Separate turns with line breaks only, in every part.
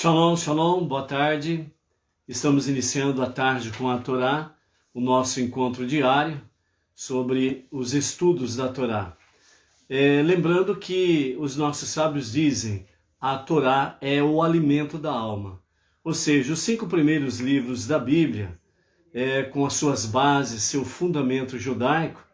Shalom, shalom, boa tarde. Estamos iniciando a tarde com a Torá, o nosso encontro diário sobre os estudos da Torá. Lembrando que os nossos sábios dizem a Torá é o alimento da alma. Ou seja, os 5 primeiros livros da Bíblia, com as suas bases, seu fundamento judaico,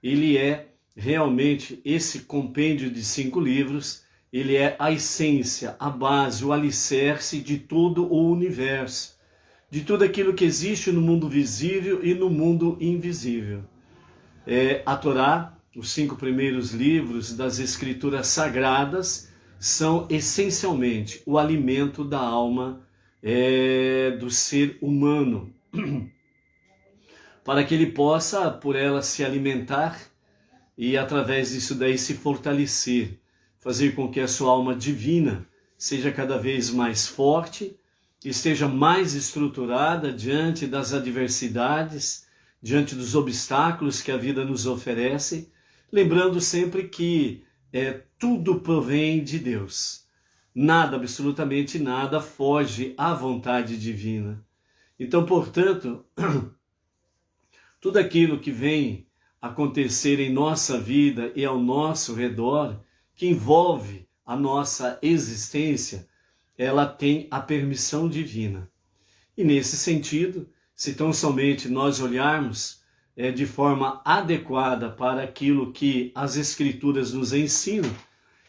ele é realmente esse compêndio de 5 livros. Ele é a essência, a base, o alicerce de todo o universo, de tudo aquilo que existe no mundo visível e no mundo invisível. A Torá, os 5 primeiros livros das Escrituras Sagradas, são essencialmente o alimento da alma do ser humano, para que ele possa, por ela, se alimentar e através disso daí se fortalecer, fazer com que a sua alma divina seja cada vez mais forte, esteja mais estruturada diante das adversidades, diante dos obstáculos que a vida nos oferece, lembrando sempre que tudo provém de Deus. Nada, absolutamente nada, foge à vontade divina. Então, portanto, tudo aquilo que vem acontecer em nossa vida e ao nosso redor, que envolve a nossa existência, ela tem a permissão divina. E nesse sentido, se tão somente nós olharmos de forma adequada para aquilo que as Escrituras nos ensinam,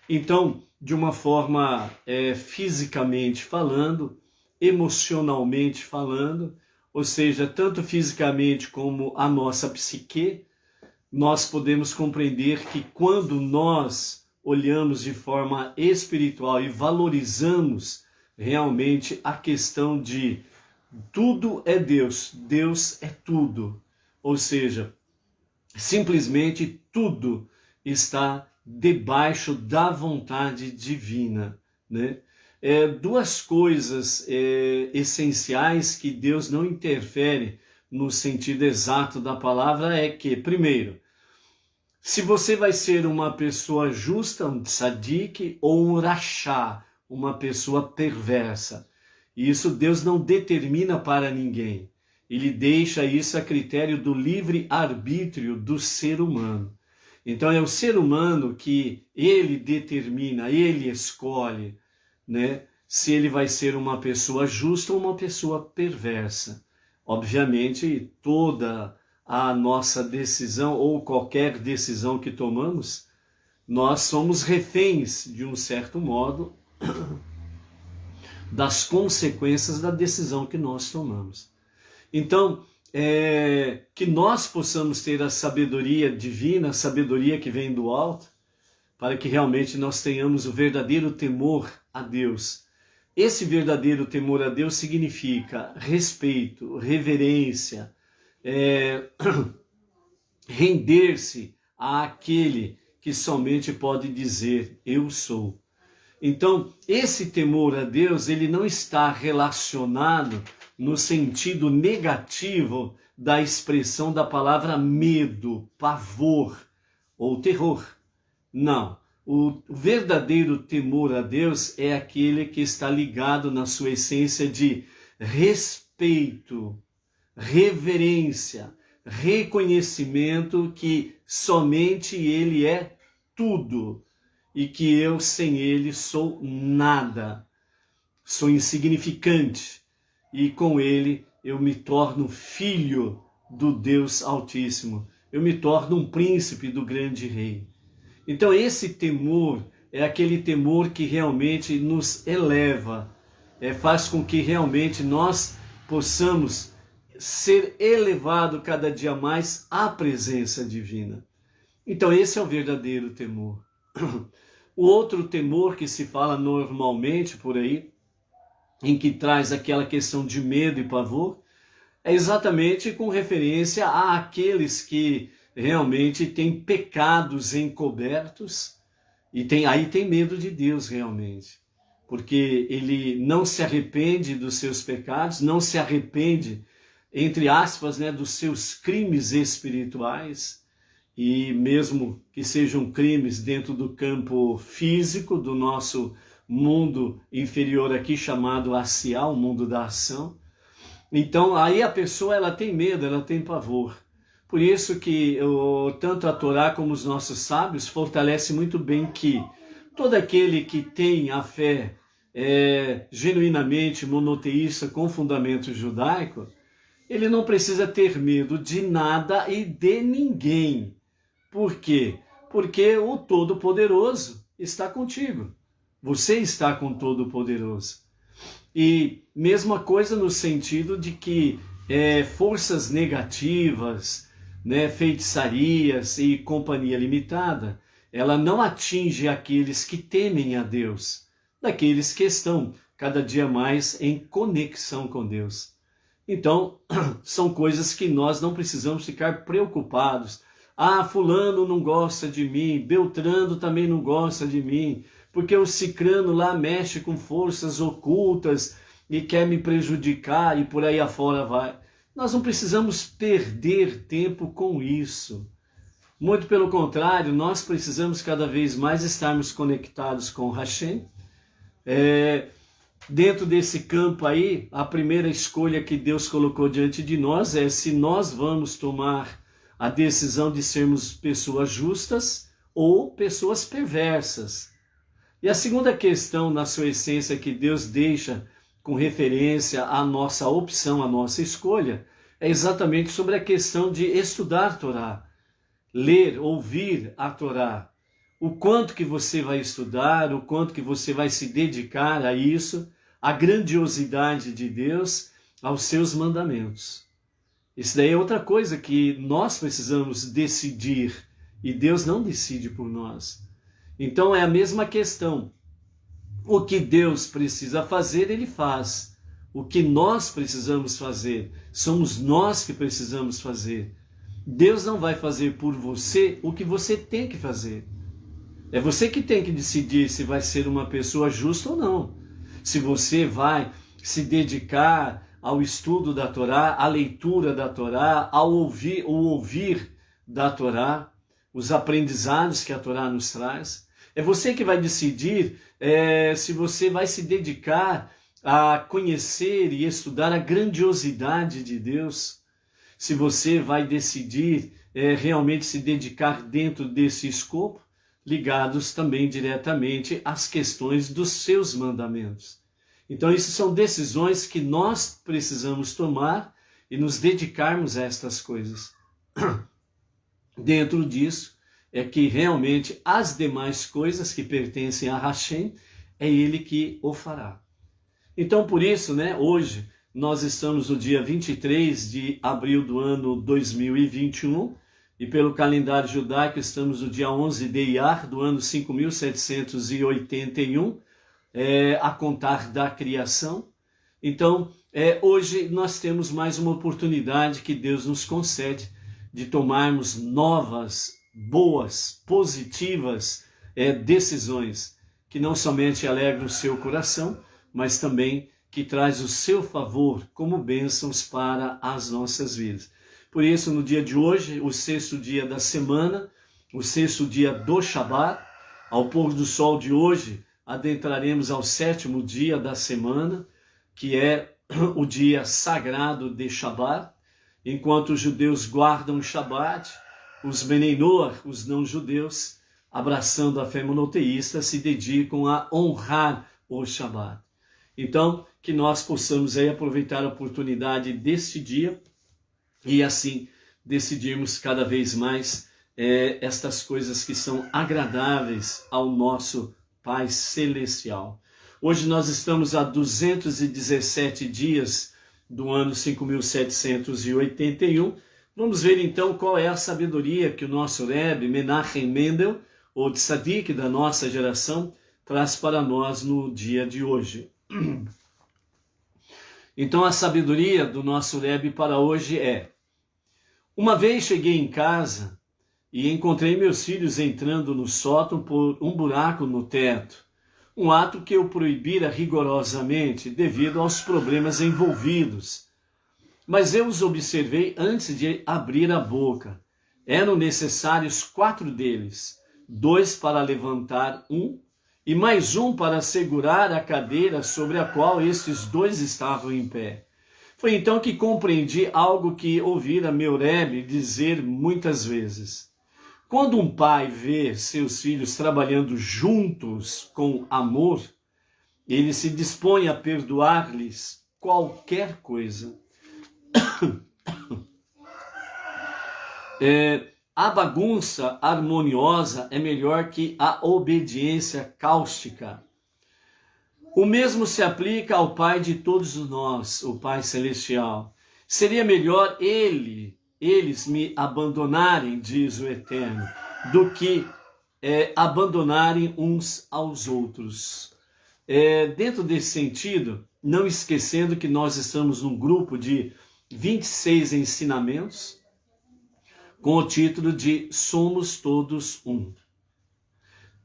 então, de uma forma fisicamente falando, emocionalmente falando, ou seja, tanto fisicamente como a nossa psique, nós podemos compreender que quando nós olhamos de forma espiritual e valorizamos realmente a questão de tudo é Deus, Deus é tudo, ou seja, simplesmente tudo está debaixo da vontade divina, né? Duas coisas essenciais que Deus não interfere no sentido exato da palavra é que, primeiro, se você vai ser uma pessoa justa, um tzadik, ou um rachá, uma pessoa perversa. Isso Deus não determina para ninguém. Ele deixa isso a critério do livre-arbítrio do ser humano. Então é o ser humano que ele determina, ele escolhe, né, se ele vai ser uma pessoa justa ou uma pessoa perversa. Obviamente, toda a nossa decisão ou qualquer decisão que tomamos, nós somos reféns, de um certo modo, das consequências da decisão que nós tomamos. Então, que nós possamos ter a sabedoria divina, a sabedoria que vem do alto, para que realmente nós tenhamos o verdadeiro temor a Deus. Esse verdadeiro temor a Deus significa respeito, reverência, render-se àquele que somente pode dizer, eu sou. Então, esse temor a Deus, ele não está relacionado no sentido negativo da expressão da palavra medo, pavor ou terror. Não. O verdadeiro temor a Deus é aquele que está ligado na sua essência de respeito, reverência, reconhecimento que somente Ele é tudo e que eu sem Ele sou nada, sou insignificante e com Ele eu me torno filho do Deus Altíssimo, eu me torno um príncipe do grande rei. Então esse temor é aquele temor que realmente nos eleva, faz com que realmente nós possamos ser elevado cada dia mais à presença divina. Então esse é o verdadeiro temor. O outro temor que se fala normalmente por aí, em que traz aquela questão de medo e pavor, é exatamente com referência àqueles que realmente têm pecados encobertos e aí tem medo de Deus realmente, porque ele não se arrepende dos seus pecados, não se arrepende, entre aspas, né, dos seus crimes espirituais, e mesmo que sejam crimes dentro do campo físico, do nosso mundo inferior aqui chamado Asiá, o mundo da ação. Então aí a pessoa ela tem medo, ela tem pavor. Por isso que tanto a Torá como os nossos sábios fortalecem muito bem que todo aquele que tem a fé genuinamente monoteísta com fundamento judaico, ele não precisa ter medo de nada e de ninguém. Por quê? Porque o Todo-Poderoso está contigo. Você está com o Todo-Poderoso. E mesma coisa no sentido de que forças negativas, né, feitiçarias e companhia limitada, ela não atinge aqueles que temem a Deus, daqueles que estão cada dia mais em conexão com Deus. Então, são coisas que nós não precisamos ficar preocupados. Ah, fulano não gosta de mim, Beltrano também não gosta de mim, porque o cicrano lá mexe com forças ocultas e quer me prejudicar e por aí afora vai. Nós não precisamos perder tempo com isso. Muito pelo contrário, nós precisamos cada vez mais estarmos conectados com Hashem. Dentro desse campo aí, a primeira escolha que Deus colocou diante de nós é se nós vamos tomar a decisão de sermos pessoas justas ou pessoas perversas. E a segunda questão, na sua essência, que Deus deixa com referência à nossa opção, à nossa escolha, é exatamente sobre a questão de estudar a Torá, ler, ouvir a Torá. O quanto que você vai estudar, o quanto que você vai se dedicar a isso, a grandiosidade de Deus, aos seus mandamentos. Isso daí é outra coisa que nós precisamos decidir, e Deus não decide por nós. Então é a mesma questão. O que Deus precisa fazer, Ele faz. O que nós precisamos fazer, somos nós que precisamos fazer. Deus não vai fazer por você o que você tem que fazer. É você que tem que decidir se vai ser uma pessoa justa ou não. Se você vai se dedicar ao estudo da Torá, à leitura da Torá, ao ouvir da Torá, os aprendizados que a Torá nos traz. É você que vai decidir se você vai se dedicar a conhecer e estudar a grandiosidade de Deus, se você vai decidir realmente se dedicar dentro desse escopo, ligados também diretamente às questões dos seus mandamentos. Então, isso são decisões que nós precisamos tomar e nos dedicarmos a estas coisas. Dentro disso, é que realmente as demais coisas que pertencem a Hashem, é Ele que o fará. Então, por isso, né, hoje nós estamos no dia 23 de abril do ano 2021 e pelo calendário judaico estamos no dia 11 de Iyar do ano 5781, a contar da criação. Então, hoje nós temos mais uma oportunidade que Deus nos concede de tomarmos novas, boas, positivas decisões que não somente alegram o seu coração, mas também que traz o seu favor como bênçãos para as nossas vidas. Por isso, no dia de hoje, o 6º dia da semana, o 6º dia do Shabat, ao pôr do sol de hoje, adentraremos ao 7º dia da semana, que é o dia sagrado de Shabat. Enquanto os judeus guardam o Shabat, os Benei Noach, os não-judeus, abraçando a fé monoteísta, se dedicam a honrar o Shabat. Então, que nós possamos aí aproveitar a oportunidade deste dia e assim decidirmos cada vez mais estas coisas que são agradáveis ao nosso Pai Celestial. Hoje nós estamos a 217 dias do ano 5781. Vamos ver então qual é a sabedoria que o nosso Rebbe Menachem Mendel, o tzadik da nossa geração, traz para nós no dia de hoje. Então a sabedoria do nosso Rebbe para hoje é: uma vez cheguei em casa e encontrei meus filhos entrando no sótão por um buraco no teto, um ato que eu proibira rigorosamente devido aos problemas envolvidos. Mas eu os observei antes de abrir a boca. Eram necessários 4 deles, 2 para levantar um e mais um para segurar a cadeira sobre a qual estes dois estavam em pé. Foi então que compreendi algo que ouvira meu Rebbe dizer muitas vezes. Quando um pai vê seus filhos trabalhando juntos com amor, ele se dispõe a perdoar-lhes qualquer coisa. A bagunça harmoniosa é melhor que a obediência cáustica. O mesmo se aplica ao Pai de todos nós, o Pai Celestial. Seria melhor eles me abandonarem, diz o Eterno, do que abandonarem uns aos outros. Dentro desse sentido, não esquecendo que nós estamos num grupo de 26 ensinamentos, com o título de Somos Todos Um.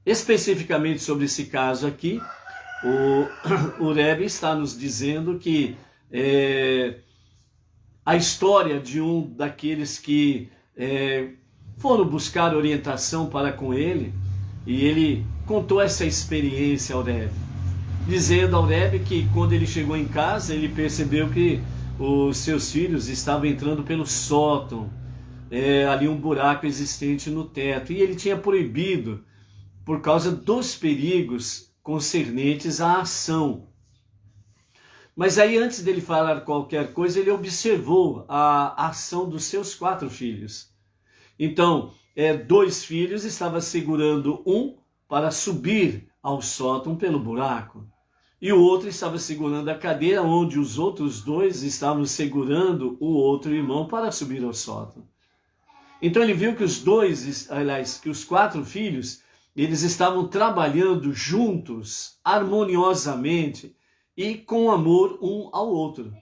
Especificamente sobre esse caso aqui, o Rebbe está nos dizendo que a história de um daqueles que foram buscar orientação para com ele, e ele contou essa experiência ao Rebbe, dizendo ao Rebbe que quando ele chegou em casa, ele percebeu que os seus filhos estavam entrando pelo sótão, ali um buraco existente no teto, e ele tinha proibido por causa dos perigos concernentes à ação. Mas aí, antes dele falar qualquer coisa, ele observou a ação dos seus 4 filhos. Então, 2 filhos estavam segurando um para subir ao sótão pelo buraco, e o outro estava segurando a cadeira onde os outros 2 estavam segurando o outro irmão para subir ao sótão. Então ele viu que que os 4 filhos, eles estavam trabalhando juntos, harmoniosamente e com amor um ao outro.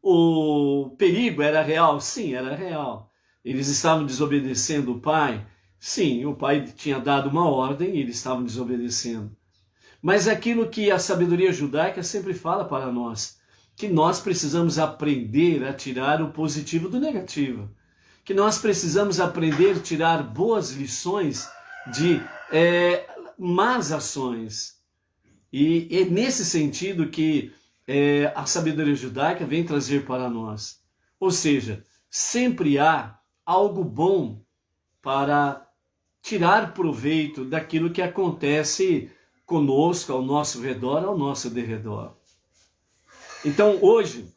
O perigo era real? Sim, era real. Eles estavam desobedecendo o pai? Sim, o pai tinha dado uma ordem e eles estavam desobedecendo. Mas aquilo que a sabedoria judaica sempre fala para nós, que nós precisamos aprender a tirar o positivo do negativo, que nós precisamos aprender a tirar boas lições de más ações. E é nesse sentido que a sabedoria judaica vem trazer para nós. Ou seja, sempre há algo bom para tirar proveito daquilo que acontece conosco, ao nosso redor, ao nosso derredor. Então hoje,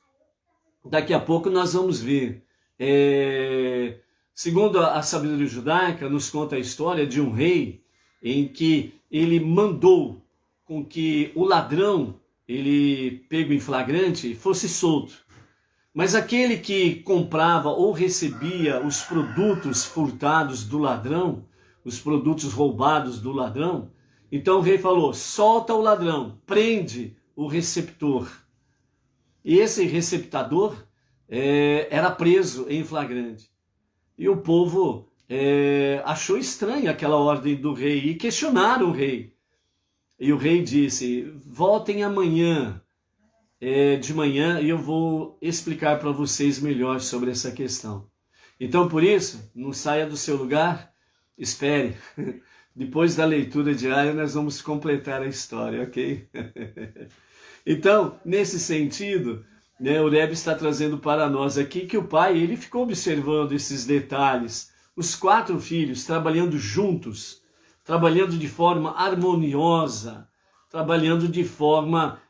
daqui a pouco nós vamos ver, segundo a sabedoria judaica, nos conta a história de um rei em que ele mandou com que o ladrão, ele pego em flagrante, fosse solto. Mas aquele que comprava ou recebia os produtos furtados do ladrão, os produtos roubados do ladrão, então o rei falou, solta o ladrão, prende o receptor. E esse receptador era preso em flagrante. E o povo achou estranha aquela ordem do rei e questionaram o rei. E o rei disse, voltem amanhã, de manhã, e eu vou explicar para vocês melhor sobre essa questão. Então, por isso, não saia do seu lugar, espere. Depois da leitura diária, nós vamos completar a história, ok? Então, nesse sentido, o Rebbe está trazendo para nós aqui que o pai, ele ficou observando esses detalhes. Os 4 filhos trabalhando juntos, trabalhando de forma harmoniosa, trabalhando de forma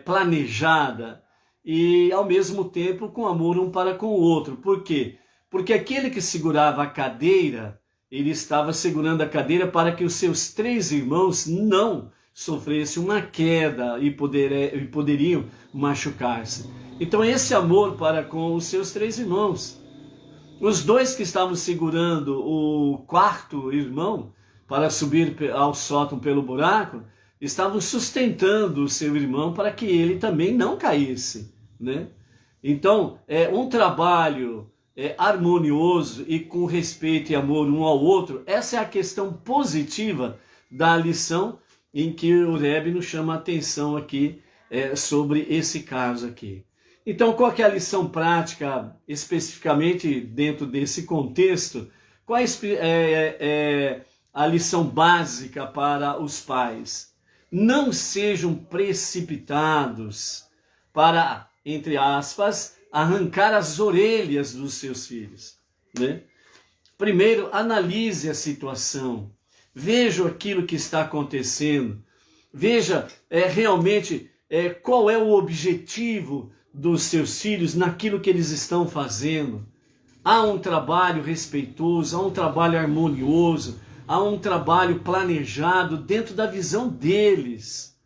planejada e, ao mesmo tempo, com amor um para com o outro. Por quê? Porque aquele que segurava a cadeira, ele estava segurando a cadeira para que os seus 3 irmãos não sofressem uma queda e poderiam machucar-se. Então esse amor para com os seus 3 irmãos. Os 2 que estavam segurando o 4º irmão para subir ao sótão pelo buraco, estavam sustentando o seu irmão para que ele também não caísse, né? Então, um trabalho harmonioso e com respeito e amor um ao outro, essa é a questão positiva da lição em que o Rebbe nos chama a atenção aqui sobre esse caso aqui. Então, qual que é a lição prática, especificamente dentro desse contexto? Qual é a lição básica para os pais? não sejam precipitados para, entre aspas, arrancar as orelhas dos seus filhos, né? Primeiro, analise a situação, veja aquilo que está acontecendo, veja realmente qual é o objetivo dos seus filhos naquilo que eles estão fazendo. Há um trabalho respeitoso, há um trabalho harmonioso, há um trabalho planejado dentro da visão deles.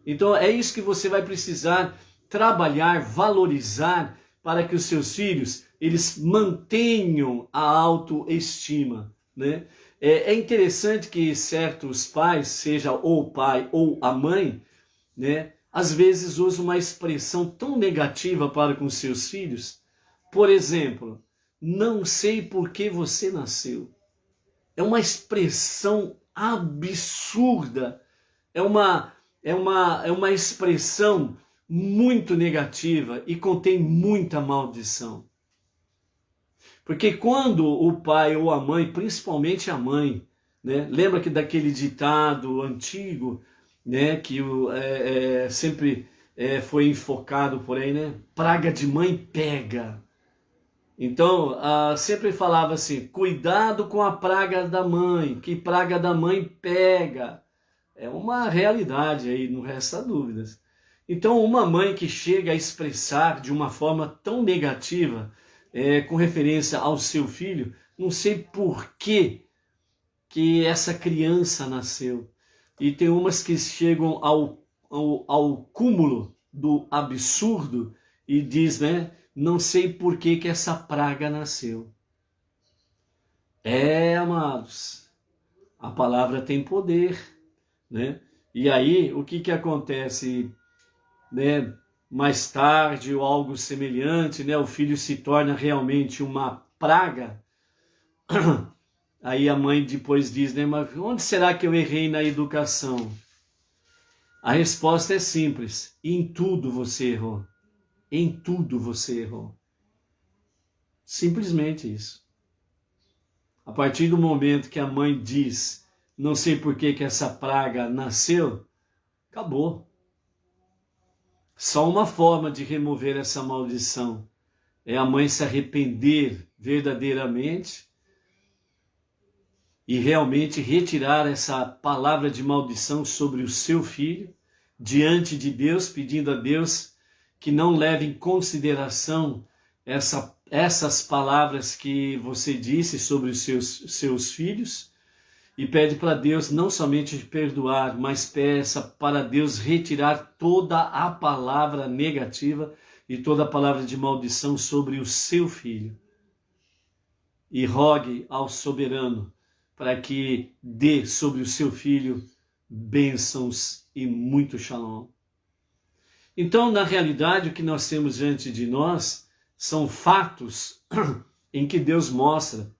Então é isso que você vai precisar trabalhar, valorizar, para que os seus filhos eles mantenham a autoestima, né? É interessante que certos pais, seja ou o pai ou a mãe, né, às vezes usam uma expressão tão negativa para com seus filhos. Por exemplo, não sei por que você nasceu. É uma expressão absurda, é uma expressão muito negativa e contém muita maldição. Porque quando o pai ou a mãe, principalmente a mãe, né, lembra que daquele ditado antigo, né, que sempre foi enfocado por aí, né? Praga de mãe pega. Então, sempre falava assim, cuidado com a praga da mãe, que praga da mãe pega. É uma realidade aí, não resta dúvidas. Então, uma mãe que chega a expressar de uma forma tão negativa, com referência ao seu filho, não sei por que essa criança nasceu. E tem umas que chegam ao cúmulo do absurdo e diz, né, não sei por que essa praga nasceu. Amados, a palavra tem poder, né? E aí, o que acontece, né? Mais tarde ou algo semelhante, né? O filho se torna realmente uma praga. Aí a mãe depois diz, né? Mas onde será que eu errei na educação? A resposta é simples: em tudo você errou. Em tudo você errou. Simplesmente isso. A partir do momento que a mãe diz, não sei por que essa praga nasceu, acabou. Só uma forma de remover essa maldição é a mãe se arrepender verdadeiramente e realmente retirar essa palavra de maldição sobre o seu filho diante de Deus, pedindo a Deus que não leve em consideração essas palavras que você disse sobre os seus filhos, e pede para Deus não somente perdoar, mas peça para Deus retirar toda a palavra negativa e toda a palavra de maldição sobre o seu filho. E rogue ao soberano para que dê sobre o seu filho bênçãos e muito shalom. Então, na realidade, o que nós temos diante de nós são fatos em que Deus mostra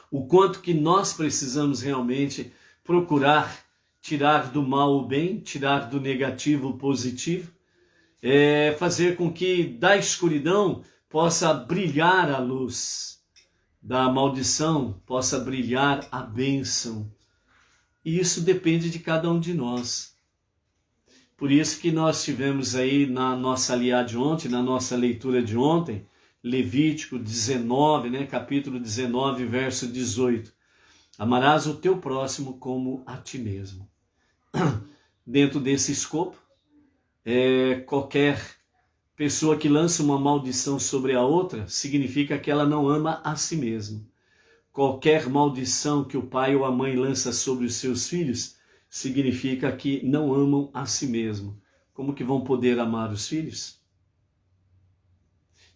o quanto que nós precisamos realmente procurar tirar do mal o bem, tirar do negativo o positivo, fazer com que da escuridão possa brilhar a luz, da maldição possa brilhar a bênção. E isso depende de cada um de nós. Por isso que nós tivemos aí na nossa aliá de ontem, na nossa leitura de ontem, Levítico 19, né, capítulo 19, verso 18. Amarás o teu próximo como a ti mesmo. Dentro desse escopo, qualquer pessoa que lança uma maldição sobre a outra, significa que ela não ama a si mesma. Qualquer maldição que o pai ou a mãe lança sobre os seus filhos, significa que não amam a si mesmo. Como que vão poder amar os filhos?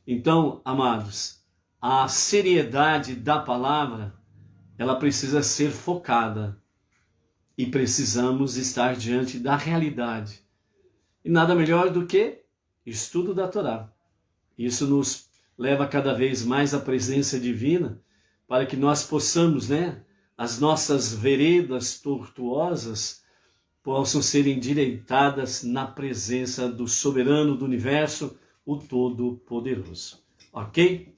Então, amados, a seriedade da palavra, ela precisa ser focada. E precisamos estar diante da realidade. E nada melhor do que estudo da Torá. Isso nos leva cada vez mais à presença divina, para que nós possamos, né, as nossas veredas tortuosas possam ser endireitadas na presença do soberano do universo, o Todo-Poderoso. Ok?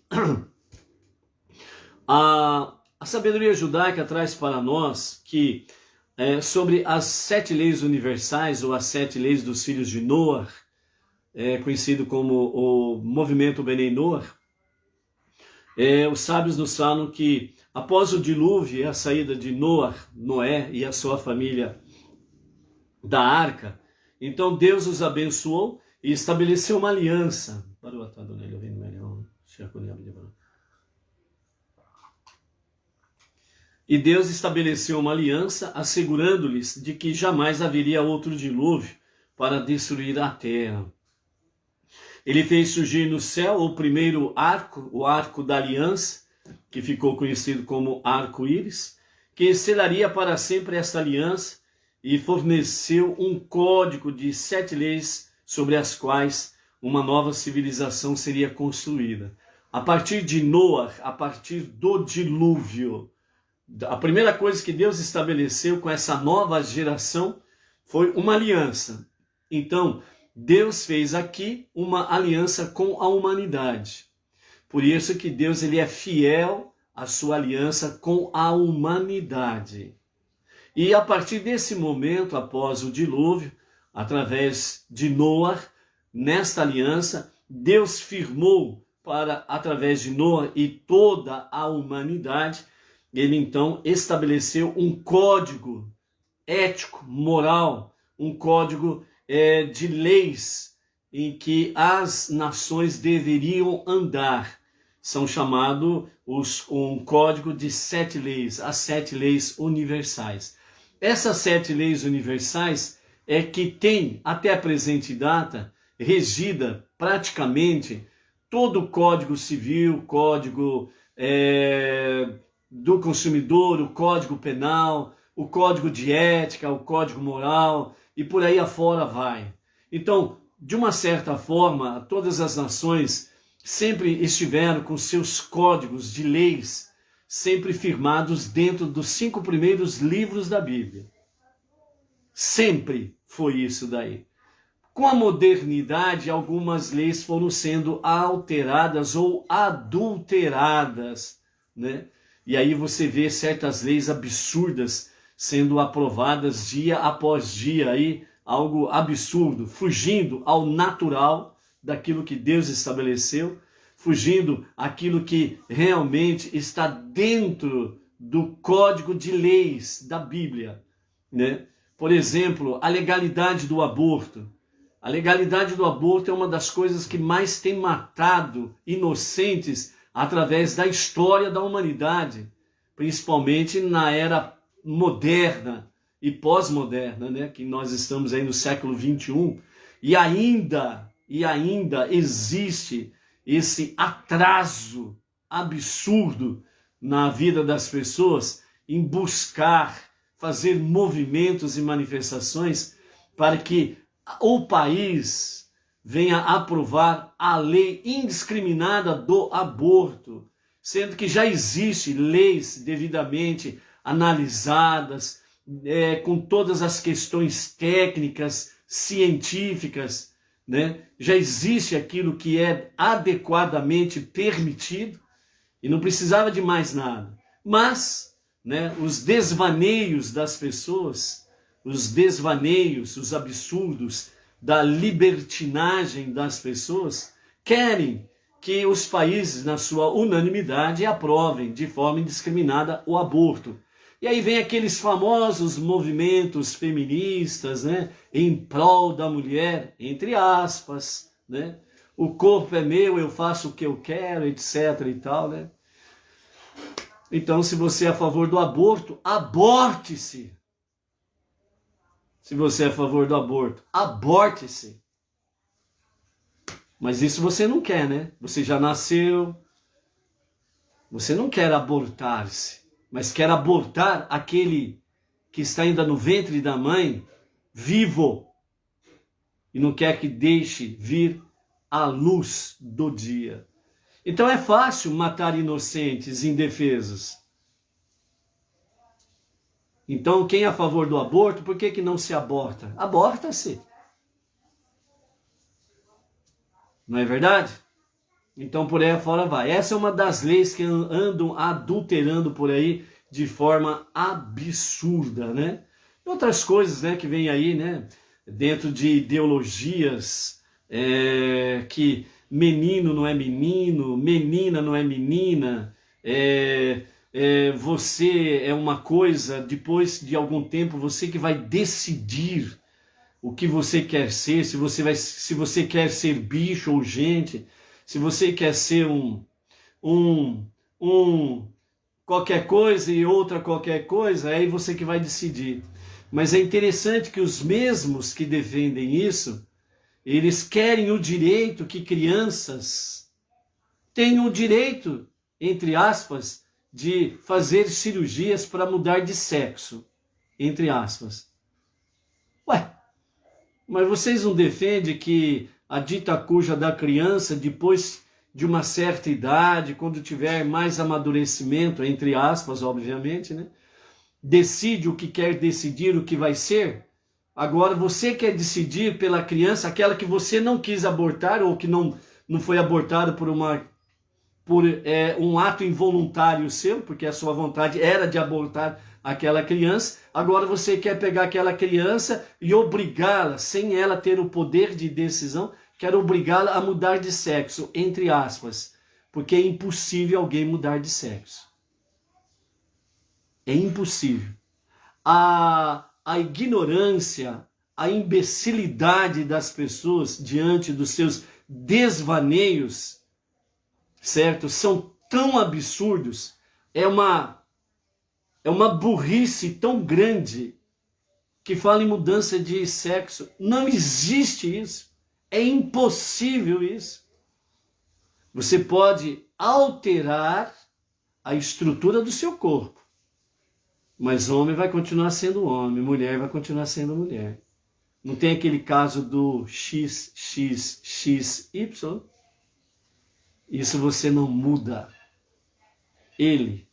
A sabedoria judaica traz para nós que sobre as 7 leis universais, ou as 7 leis dos filhos de Noé, conhecido como o movimento Benei Noé, os sábios nos falam que após o dilúvio e a saída de Noé e a sua família da arca, então Deus os abençoou e estabeleceu uma aliança. E Deus estabeleceu uma aliança, assegurando-lhes de que jamais haveria outro dilúvio para destruir a terra. Ele fez surgir no céu o primeiro arco, o arco da aliança, que ficou conhecido como arco-íris, que selaria para sempre esta aliança e forneceu um código de 7 leis sobre as quais uma nova civilização seria construída. A partir de Noé, a partir do dilúvio, a primeira coisa que Deus estabeleceu com essa nova geração foi uma aliança. Então, Deus fez aqui uma aliança com a humanidade. Por isso que Deus ele é fiel à sua aliança com a humanidade. E a partir desse momento, após o dilúvio, através de Noé, nesta aliança, Deus firmou através de Noé e toda a humanidade, ele então estabeleceu um código ético, moral, um código de leis em que as nações deveriam andar. São chamados um código de 7 leis, as 7 leis universais. Essas 7 leis universais é que tem, até a presente data, regida praticamente todo o Código Civil, Código do Consumidor, o Código Penal, o Código de Ética, o Código Moral, e por aí afora vai. Então, de uma certa forma, todas as nações sempre estiveram com seus códigos de leis sempre firmados dentro dos 5 primeiros livros da Bíblia. Sempre foi isso daí. Com a modernidade, algumas leis foram sendo alteradas ou adulteradas, né? E aí você vê certas leis absurdas sendo aprovadas dia após dia, aí, algo absurdo, fugindo ao natural daquilo que Deus estabeleceu, fugindo aquilo que realmente está dentro do código de leis da Bíblia, né? Por exemplo, a legalidade do aborto. A legalidade do aborto é uma das coisas que mais tem matado inocentes através da história da humanidade, principalmente na era moderna e pós-moderna, né? Que nós estamos aí no século 21, e ainda existe esse atraso absurdo na vida das pessoas em buscar fazer movimentos e manifestações para que o país venha aprovar a lei indiscriminada do aborto, sendo que já existem leis devidamente analisadas, com todas as questões técnicas, científicas, né? Já existe aquilo que é adequadamente permitido e não precisava de mais nada. Mas, né, os desvaneios das pessoas, os desvaneios, os absurdos da libertinagem das pessoas, querem que os países, na sua unanimidade, aprovem de forma indiscriminada o aborto. E aí vem aqueles famosos movimentos feministas, né, em prol da mulher, entre aspas, né? O corpo é meu, eu faço o que eu quero, etc. e tal, né? Então, se você é a favor do aborto, aborte-se. Se você é a favor do aborto, aborte-se. Mas isso você não quer, né? Você já nasceu, você não quer abortar-se, mas quer abortar aquele que está ainda no ventre da mãe, vivo, e não quer que deixe vir a luz do dia. Então é fácil matar inocentes indefesos. Então quem é a favor do aborto, por que não se aborta? Aborta-se. Não é verdade? Então por aí afora vai. Essa é uma das leis que andam adulterando por aí de forma absurda, né? outras coisas, né, que vem aí, né, dentro de ideologias, que menino não é menino, menina não é menina, você é uma coisa, depois de algum tempo você que vai decidir o que você quer ser, se você quer ser bicho ou gente, se você quer ser um qualquer coisa e outra qualquer coisa, é aí você que vai decidir. Mas é interessante que os mesmos que defendem isso, eles querem o direito que crianças tenham o direito, entre aspas, de fazer cirurgias para mudar de sexo, entre aspas. Ué, mas vocês não defendem que a dita cuja da criança, depois de uma certa idade, quando tiver mais amadurecimento, entre aspas, obviamente, né, decide o que quer decidir, o que vai ser? Agora você quer decidir pela criança, aquela que você não quis abortar, ou que não foi abortada por um ato involuntário seu, porque a sua vontade era de abortar aquela criança. Agora você quer pegar aquela criança e obrigá-la, sem ela ter o poder de decisão, quer obrigá-la a mudar de sexo, entre aspas, porque é impossível alguém mudar de sexo. É impossível. A ignorância, a imbecilidade das pessoas diante dos seus desvaneios, certo? São tão absurdos, é uma burrice tão grande que fala em mudança de sexo. Não existe isso. É impossível isso. Você pode alterar a estrutura do seu corpo, mas homem vai continuar sendo homem, mulher vai continuar sendo mulher. Não tem aquele caso do XXXY? Isso você não muda. Ele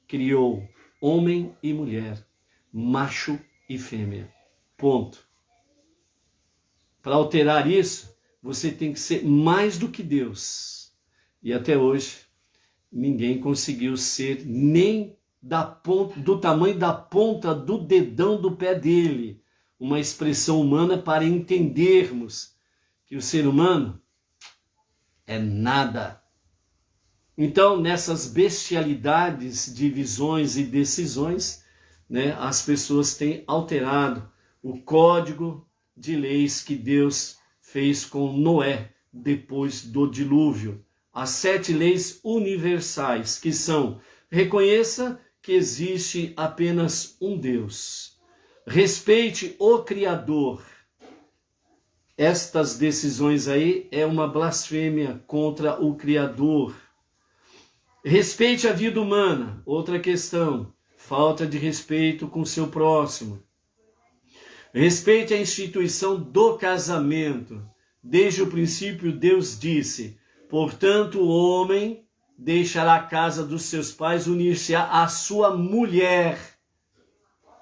criou homem e mulher, macho e fêmea. Ponto. Para alterar isso, você tem que ser mais do que Deus. E até hoje, ninguém conseguiu ser nem do tamanho da ponta do dedão do pé dele. Uma expressão humana para entendermos que o ser humano é nada. Então, nessas bestialidades de visões e decisões, né, as pessoas têm alterado o código de leis que Deus fez com Noé depois do dilúvio. As 7 leis universais, que são: reconheça que existe apenas um Deus. Respeite o Criador. Estas decisões aí é uma blasfêmia contra o Criador. Respeite a vida humana. Outra questão: falta de respeito com seu próximo. Respeite a instituição do casamento. Desde o princípio Deus disse: portanto o homem deixará a casa dos seus pais, unir-se-á à sua mulher.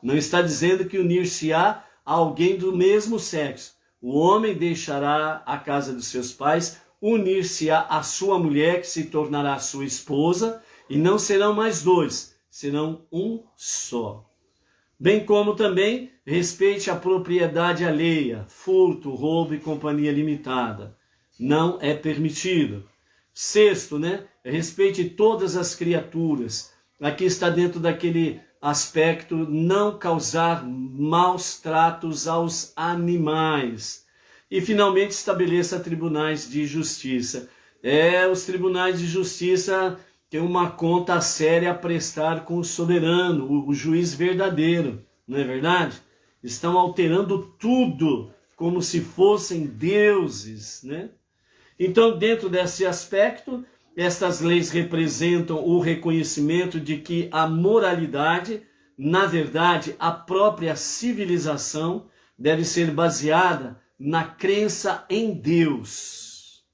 Não está dizendo que unir-se-á a alguém do mesmo sexo. O homem deixará a casa dos seus pais, unir-se-á à sua mulher, que se tornará sua esposa, e não serão mais 2, serão um só. Bem como também respeite a propriedade alheia, furto, roubo e companhia limitada. Não é permitido. 6º, né? Respeite todas as criaturas. Aqui está dentro daquele aspecto: não causar maus tratos aos animais. E finalmente estabeleça tribunais de justiça. Os tribunais de justiça têm uma conta séria a prestar com o soberano, o juiz verdadeiro, não é verdade? Estão alterando tudo como se fossem deuses, né? Então, dentro desse aspecto, estas leis representam o reconhecimento de que a moralidade, na verdade, a própria civilização, deve ser baseada na crença em Deus.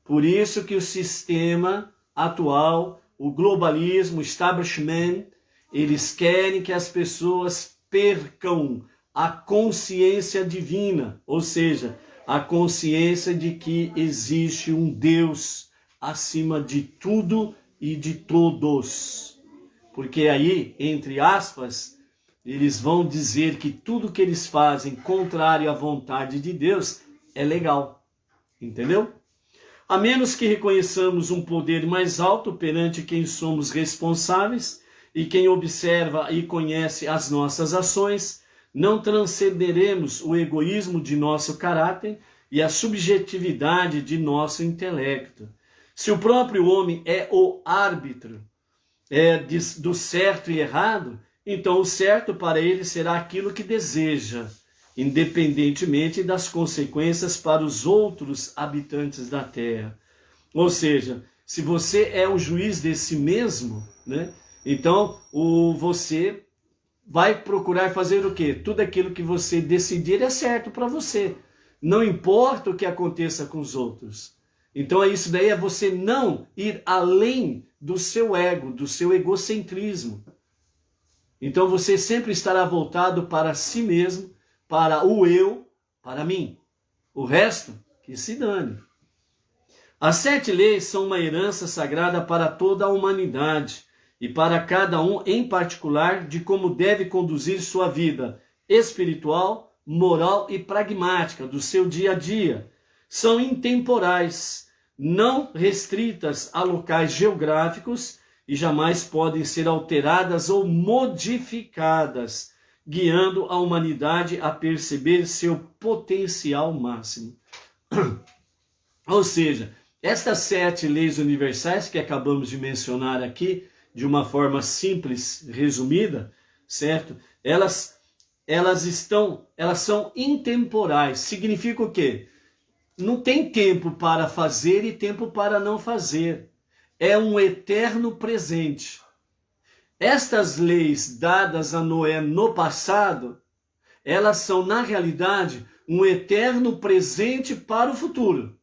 Por isso que o sistema atual, o globalismo, o establishment, eles querem que as pessoas percam a consciência divina, ou seja, a consciência de que existe um Deus acima de tudo e de todos. Porque aí, entre aspas, eles vão dizer que tudo que eles fazem contrário à vontade de Deus é legal. Entendeu? A menos que reconheçamos um poder mais alto perante quem somos responsáveis e quem observa e conhece as nossas ações, não transcenderemos o egoísmo de nosso caráter e a subjetividade de nosso intelecto. Se o próprio homem é o árbitro do certo e errado, então o certo para ele será aquilo que deseja, independentemente das consequências para os outros habitantes da terra. Ou seja, se você é o juiz de si mesmo, né, então você vai procurar fazer o quê? Tudo aquilo que você decidir é certo para você. Não importa o que aconteça com os outros. Então isso daí é você não ir além do seu ego, do seu egocentrismo. Então você sempre estará voltado para si mesmo, para o eu, para mim. O resto, que se dane. As 7 leis são uma herança sagrada para toda a humanidade e para cada um em particular de como deve conduzir sua vida espiritual, moral e pragmática do seu dia a dia. São intemporais, não restritas a locais geográficos e jamais podem ser alteradas ou modificadas, guiando a humanidade a perceber seu potencial máximo. Ou seja, estas 7 leis universais que acabamos de mencionar aqui, de uma forma simples, resumida, certo? Elas são intemporais. Significa o quê? Não tem tempo para fazer e tempo para não fazer. É um eterno presente. Estas leis dadas a Noé no passado, elas são, na realidade, um eterno presente para o futuro.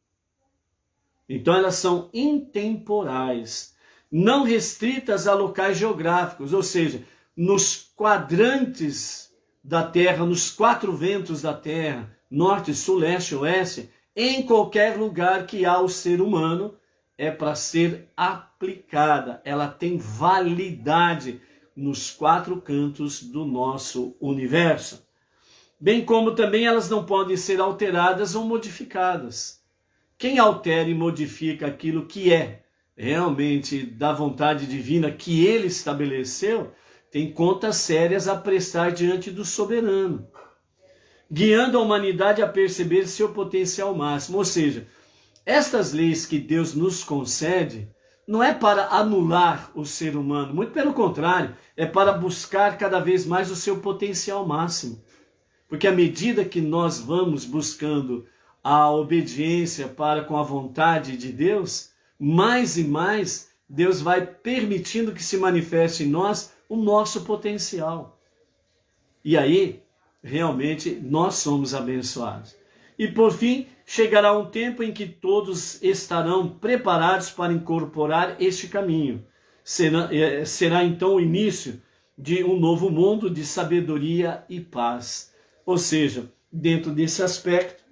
Então elas são intemporais, não restritas a locais geográficos, ou seja, nos quadrantes da Terra, nos 4 ventos da Terra, norte, sul, leste, oeste, em qualquer lugar que há o ser humano, é para ser aplicada. Ela tem validade nos 4 cantos do nosso universo. Bem como também elas não podem ser alteradas ou modificadas. Quem altera e modifica aquilo que é realmente da vontade divina que ele estabeleceu, tem contas sérias a prestar diante do soberano, guiando a humanidade a perceber seu potencial máximo. Ou seja, estas leis que Deus nos concede não é para anular o ser humano, muito pelo contrário, é para buscar cada vez mais o seu potencial máximo. Porque à medida que nós vamos buscando a obediência para com a vontade de Deus, mais e mais Deus vai permitindo que se manifeste em nós o nosso potencial. E aí, realmente, nós somos abençoados. E por fim, chegará um tempo em que todos estarão preparados para incorporar este caminho. Será então o início de um novo mundo de sabedoria e paz. Ou seja, dentro desse aspecto,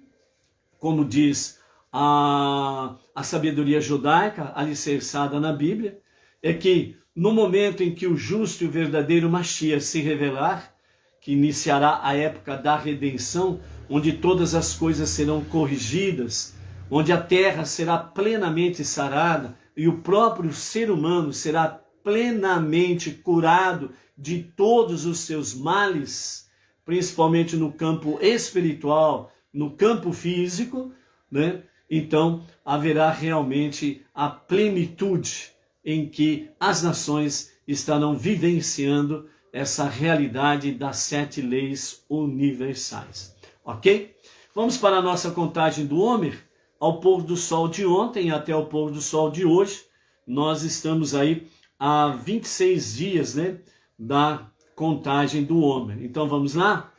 como diz a sabedoria judaica alicerçada na Bíblia, é que no momento em que o justo e o verdadeiro Mashiach se revelar, que iniciará a época da redenção, onde todas as coisas serão corrigidas, onde a terra será plenamente sarada e o próprio ser humano será plenamente curado de todos os seus males, principalmente no campo espiritual, no campo físico, né? Então haverá realmente a plenitude em que as nações estarão vivenciando essa realidade das 7 leis universais. Ok? Vamos para a nossa contagem do Homer. Ao pôr do sol de ontem até o pôr do sol de hoje, nós estamos aí há 26 dias, né, da contagem do Homer. Então vamos lá?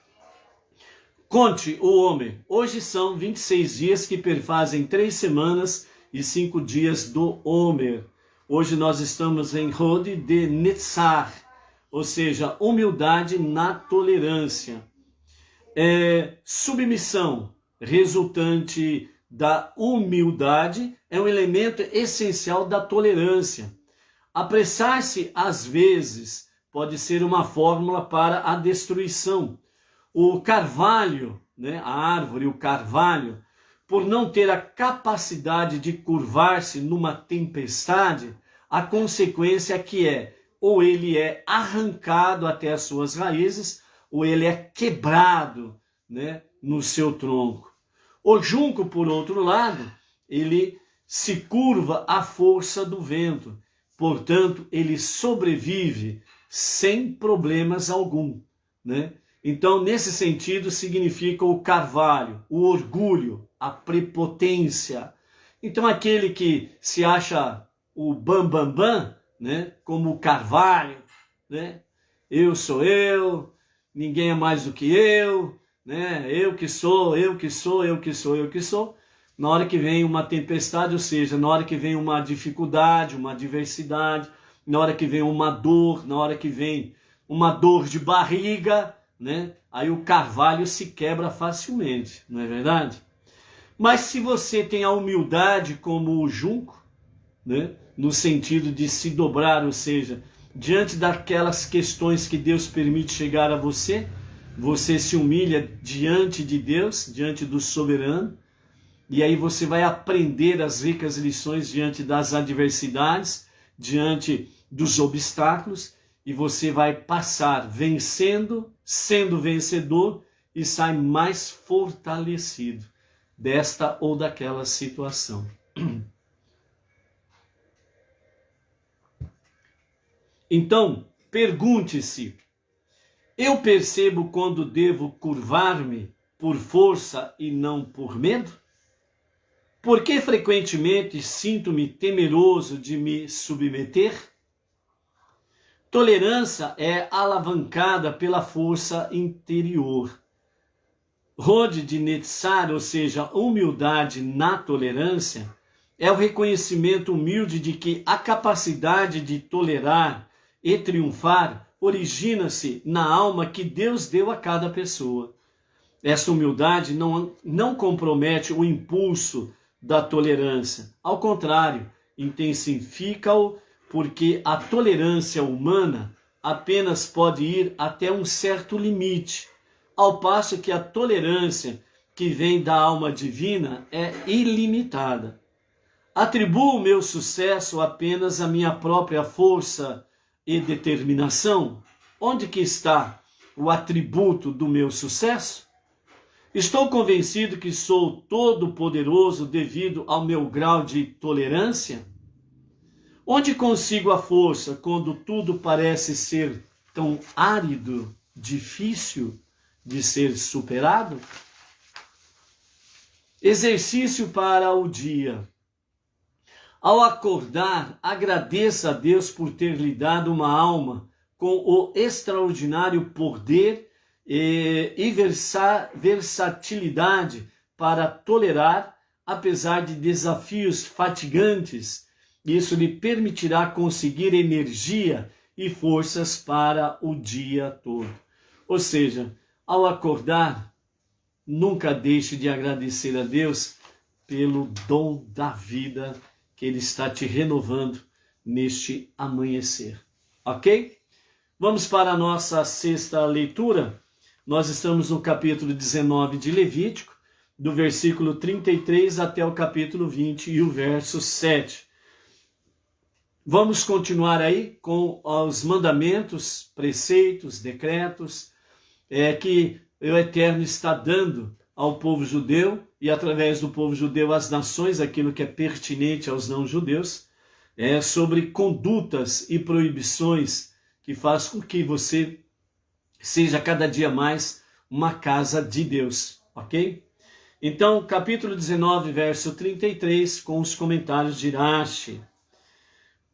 Conte o Homer. Hoje são 26 dias que perfazem 3 semanas e 5 dias do Homer. Hoje nós estamos em Hod de Netzar, ou seja, humildade na tolerância. Submissão resultante da humildade é um elemento essencial da tolerância. Apressar-se, às vezes, pode ser uma fórmula para a destruição. O carvalho, né, a árvore, o carvalho, por não ter a capacidade de curvar-se numa tempestade, a consequência que é, ou ele é arrancado até as suas raízes, ou ele é quebrado, né, no seu tronco. O junco, por outro lado, ele se curva à força do vento, portanto, ele sobrevive sem problemas algum, né? Então, nesse sentido, significa o carvalho, o orgulho, a prepotência. Então, aquele que se acha o bam, né, como o carvalho, né? Eu sou eu, ninguém é mais do que eu, né? Eu que sou, eu que sou, eu que sou, eu que sou. Na hora que vem uma tempestade, ou seja, na hora que vem uma dificuldade, uma adversidade, na hora que vem uma dor, na hora que vem uma dor de barriga, né? Aí o carvalho se quebra facilmente, não é verdade? Mas se você tem a humildade como o junco, né? No sentido de se dobrar, ou seja, diante daquelas questões que Deus permite chegar a você, você se humilha diante de Deus, diante do soberano, e aí você vai aprender as ricas lições diante das adversidades, diante dos obstáculos, e você vai passar vencendo, sendo vencedor, e sai mais fortalecido desta ou daquela situação. Então, pergunte-se, eu percebo quando devo curvar-me por força e não por medo? Por que frequentemente sinto-me temeroso de me submeter? Tolerância é alavancada pela força interior. Rode de Netzar, ou seja, humildade na tolerância, é o reconhecimento humilde de que a capacidade de tolerar e triunfar origina-se na alma que Deus deu a cada pessoa. Essa humildade não compromete o impulso da tolerância. Ao contrário, intensifica-o, porque a tolerância humana apenas pode ir até um certo limite, ao passo que a tolerância que vem da alma divina é ilimitada. Atribuo o meu sucesso apenas à minha própria força e determinação? Onde que está o atributo do meu sucesso? Estou convencido que sou todo-poderoso devido ao meu grau de tolerância? Onde consigo a força quando tudo parece ser tão árido, difícil de ser superado? Exercício para o dia. Ao acordar, agradeça a Deus por ter lhe dado uma alma com o extraordinário poder e versatilidade para tolerar, apesar de desafios fatigantes. Isso lhe permitirá conseguir energia e forças para o dia todo. Ou seja, ao acordar, nunca deixe de agradecer a Deus pelo dom da vida que Ele está te renovando neste amanhecer. Ok? Vamos para a nossa sexta leitura. Nós estamos no capítulo 19 de Levítico, do versículo 33 até o capítulo 20 e o verso 7. Vamos continuar aí com os mandamentos, preceitos, decretos, que o Eterno está dando ao povo judeu e através do povo judeu às nações, aquilo que é pertinente aos não-judeus, sobre condutas e proibições que faz com que você seja cada dia mais uma casa de Deus, ok? Então, capítulo 19, verso 33, com os comentários de Rashi.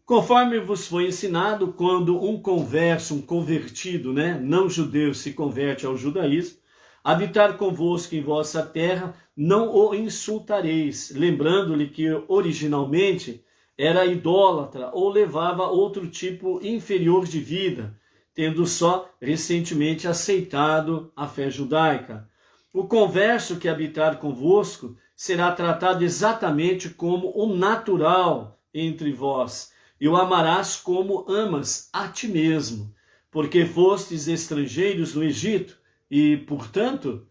Conforme vos foi ensinado, quando um converso, um convertido, não judeu, se converte ao judaísmo, habitar convosco em vossa terra, não o insultareis, lembrando-lhe que originalmente era idólatra ou levava outro tipo inferior de vida, tendo só recentemente aceitado a fé judaica. O converso que habitar convosco será tratado exatamente como o natural entre vós, e o amarás como amas a ti mesmo. porque fostes estrangeiros no Egito, e, portanto,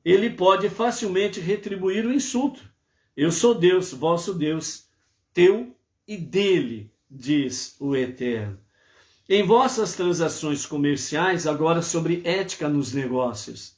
ele pode facilmente retribuir o insulto. Eu sou Deus, vosso Deus, teu e dele, diz o Eterno. Em vossas transações comerciais, agora sobre ética nos negócios.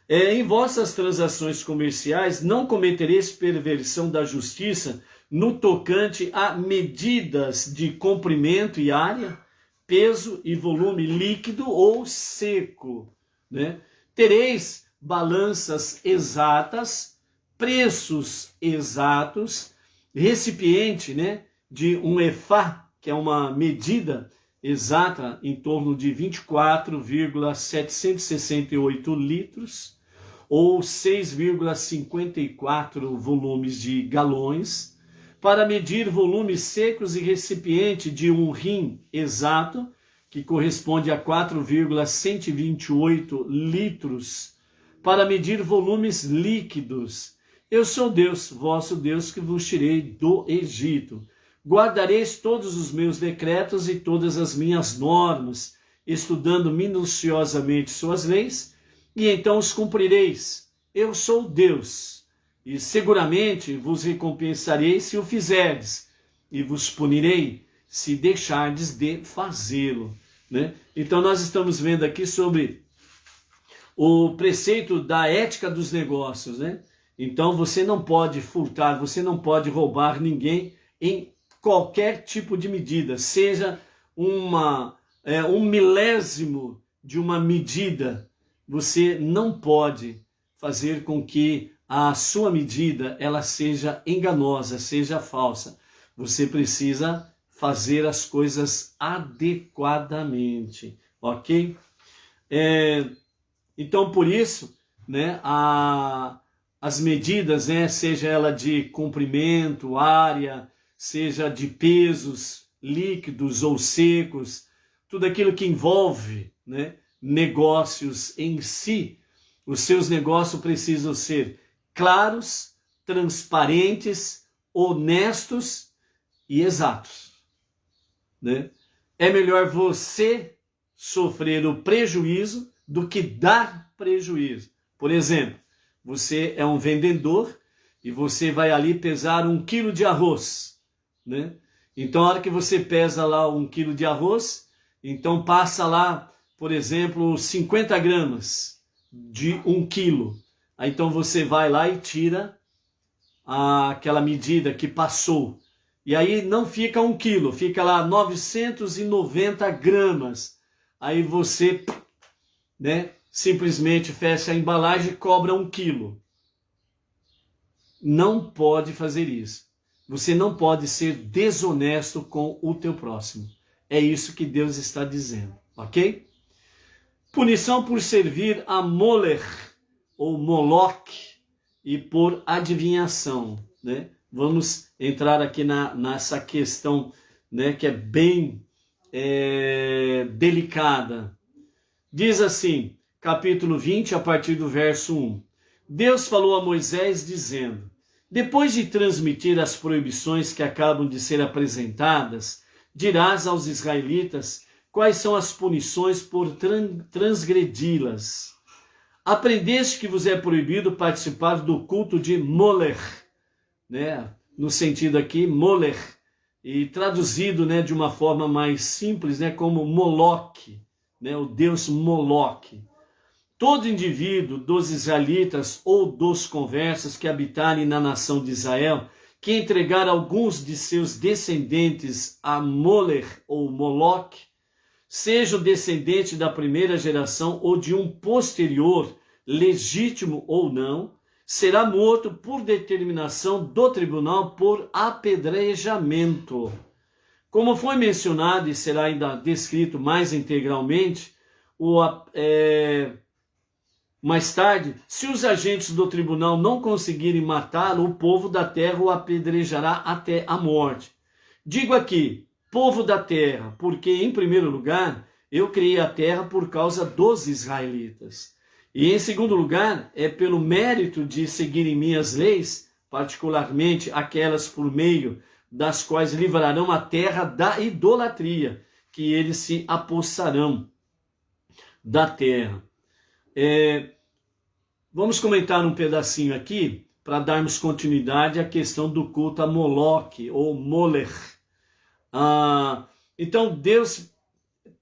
Em vossas transações comerciais, não cometereis perversão da justiça no tocante a medidas de comprimento e área, peso e volume líquido ou seco, né? Tereis balanças exatas, preços exatos, recipiente, né, de um efá, que é uma medida exata em torno de 24,768 litros, ou 6,54 volumes de galões, para medir volumes secos e recipiente de um rim exato, que corresponde a 4,128 litros, para medir volumes líquidos. Eu sou Deus, vosso Deus, que vos tirei do Egito. Guardareis todos os meus decretos e todas as minhas normas, estudando minuciosamente suas leis, e então os cumprireis. Eu sou Deus, e seguramente vos recompensarei se o fizerdes, e vos punirei se deixardes de fazê-lo, né? Então nós estamos vendo aqui sobre o preceito da ética dos negócios, né? Então você não pode furtar, você não pode roubar ninguém em qualquer tipo de medida, seja um milésimo de uma medida, você não pode fazer com que a sua medida ela seja enganosa, seja falsa. Você precisa fazer as coisas adequadamente, ok? Então, por isso, né, as medidas, né, seja ela de comprimento, área, seja de pesos líquidos ou secos, tudo aquilo que envolve, né, negócios em si, os seus negócios precisam ser claros, transparentes, honestos e exatos, né? É melhor você sofrer o prejuízo do que dar prejuízo. Por exemplo, você é um vendedor e você vai ali pesar 1 quilo de arroz, né? Então, a hora que você pesa lá 1 quilo de arroz, então passa lá, por exemplo, 50 gramas de 1 quilo. Aí, então você vai lá e tira aquela medida que passou. E aí não fica 1 quilo, fica lá 990 gramas. Aí você, né, simplesmente fecha a embalagem e cobra 1 quilo. Não pode fazer isso. Você não pode ser desonesto com o teu próximo. É isso que Deus está dizendo, ok? Punição por servir a Molech ou Moloch e por adivinhação, né? Vamos entrar aqui nessa questão, né, que é bem delicada. Diz assim, capítulo 20, a partir do verso 1. Deus falou a Moisés dizendo: depois de transmitir as proibições que acabam de ser apresentadas, dirás aos israelitas quais são as punições por transgredi-las. Aprendeste que vos é proibido participar do culto de Molech, né? No sentido aqui, Molech, e traduzido, né, de uma forma mais simples, né, como Moloque, né, o deus Moloque. Todo indivíduo dos israelitas ou dos conversos que habitarem na nação de Israel, que entregar alguns de seus descendentes a Molech ou Moloque, seja o descendente da primeira geração ou de um posterior, legítimo ou não, será morto por determinação do tribunal por apedrejamento. Como foi mencionado e será ainda descrito mais integralmente, mais tarde, se os agentes do tribunal não conseguirem matá-lo, o povo da terra o apedrejará até a morte. Digo aqui, povo da terra, porque, em primeiro lugar, eu criei a terra por causa dos israelitas. E, em segundo lugar, é pelo mérito de seguirem minhas leis, particularmente aquelas por meio das quais livrarão a terra da idolatria, que eles se apossarão. da terra. Vamos comentar um pedacinho aqui para darmos continuidade à questão do culto a Moloque ou Moler. Então Deus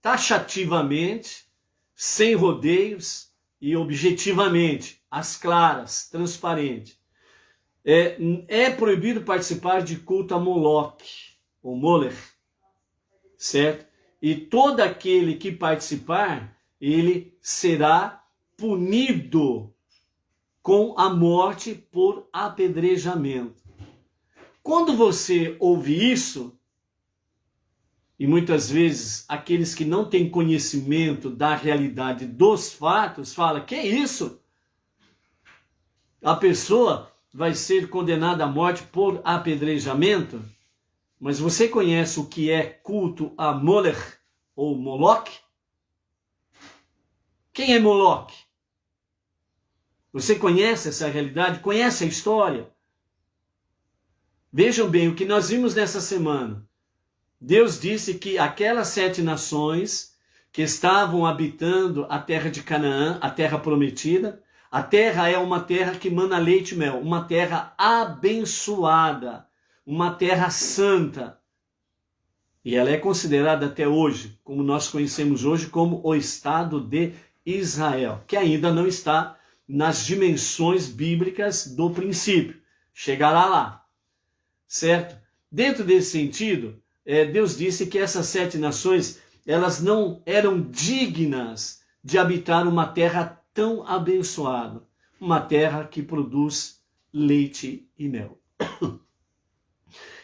taxativamente, sem rodeios e objetivamente, às claras, transparente, é proibido participar de culto a Moloque ou Moler, certo? E todo aquele que participar, ele será punido com a morte por apedrejamento. Quando você ouve isso, e muitas vezes aqueles que não têm conhecimento da realidade dos fatos falam: que isso? A pessoa vai ser condenada à morte por apedrejamento? Mas você conhece o que é culto a Moler ou Moloque? Quem é Moloque? Você conhece essa realidade? Conhece a história? Vejam bem o que nós vimos nessa semana. Deus disse que aquelas 7 nações que estavam habitando a terra de Canaã, a terra prometida, a terra é uma terra que mana leite e mel, uma terra abençoada, uma terra santa. E ela é considerada até hoje, como nós conhecemos hoje, como o Estado de Israel, que ainda não está nas dimensões bíblicas do princípio. Chegará lá, certo? Dentro desse sentido, Deus disse que essas 7 nações, elas não eram dignas de habitar uma terra tão abençoada, uma terra que produz leite e mel.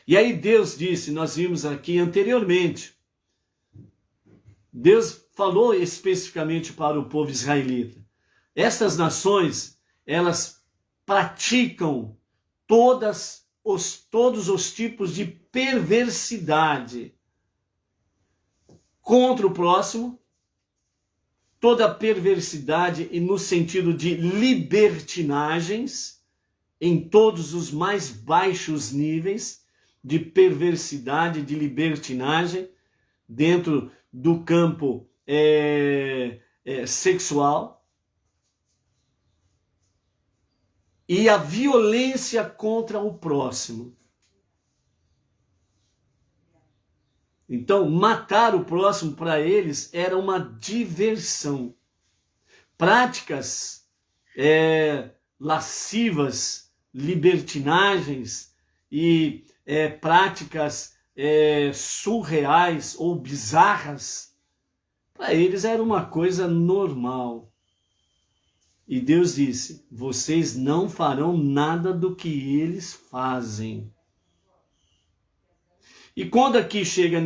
E aí Deus disse, nós vimos aqui anteriormente, Deus falou especificamente para o povo israelita. Estas nações, elas praticam todos os tipos de perversidade contra o próximo, toda perversidade e no sentido de libertinagens, em todos os mais baixos níveis de perversidade, de libertinagem, dentro do campo sexual, e a violência contra o próximo. Então, matar o próximo para eles era uma diversão. Práticas lascivas, libertinagens e práticas surreais ou bizarras, para eles era uma coisa normal. E Deus disse, vocês não farão nada do que eles fazem. E quando aqui chega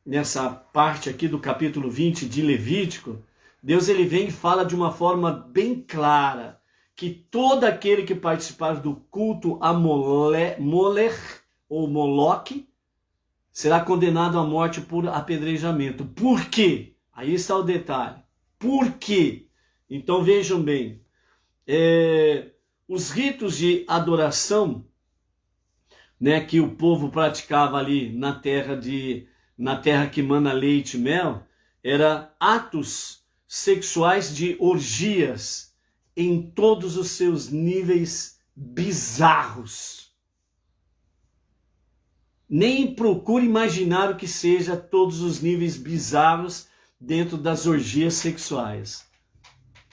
nessa parte aqui do capítulo 20 de Levítico, Deus ele vem e fala de uma forma bem clara que todo aquele que participar do culto a Moler ou Moloque será condenado à morte por apedrejamento. Por quê? Aí está o detalhe. Por quê? Então vejam bem, os ritos de adoração, né, que o povo praticava ali na terra que mana leite e mel, era atos sexuais de orgias em todos os seus níveis bizarros. Nem procure imaginar o que seja todos os níveis bizarros dentro das orgias sexuais,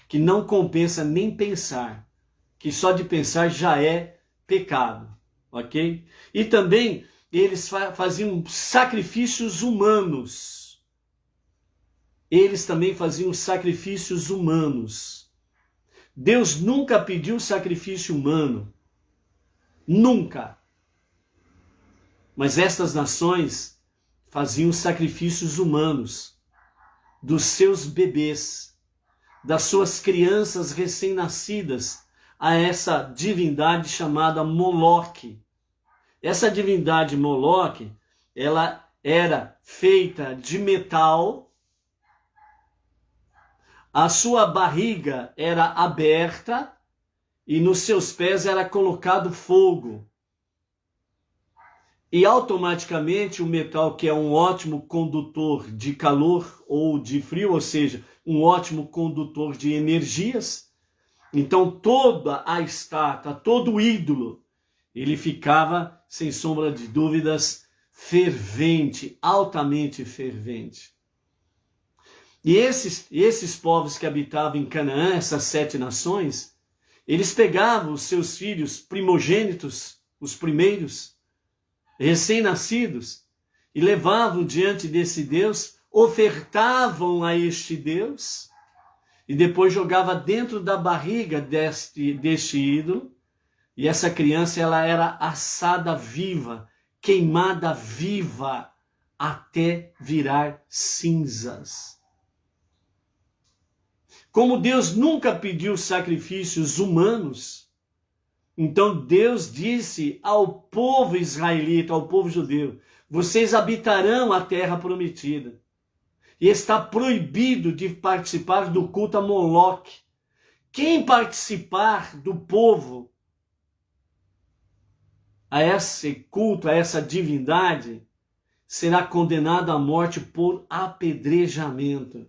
que não compensa nem pensar, que só de pensar já é pecado. Ok? E também eles faziam sacrifícios humanos. Eles também faziam sacrifícios humanos. Deus nunca pediu sacrifício humano. Nunca. Mas estas nações faziam sacrifícios humanos dos seus bebês, das suas crianças recém-nascidas, a essa divindade chamada Moloque. Essa divindade Moloque, ela era feita de metal, a sua barriga era aberta e nos seus pés era colocado fogo. e automaticamente o metal, que é um ótimo condutor de calor ou de frio, ou seja, um ótimo condutor de energias, então toda a estátua, todo o ídolo, ele ficava, sem sombra de dúvidas, fervente, altamente fervente. E esses povos que habitavam em Canaã, essas 7 nações, eles pegavam os seus filhos primogênitos, os primeiros, recém-nascidos, e levavam diante desse Deus, ofertavam a este Deus, e depois jogava dentro da barriga deste ídolo, e essa criança ela era assada viva, queimada viva, até virar cinzas. Como Deus nunca pediu sacrifícios humanos, então Deus disse ao povo israelita, ao povo judeu, vocês habitarão a terra prometida. E está proibido de participar do culto a Moloque. Quem participar do povo a esse culto, a essa divindade, será condenado à morte por apedrejamento.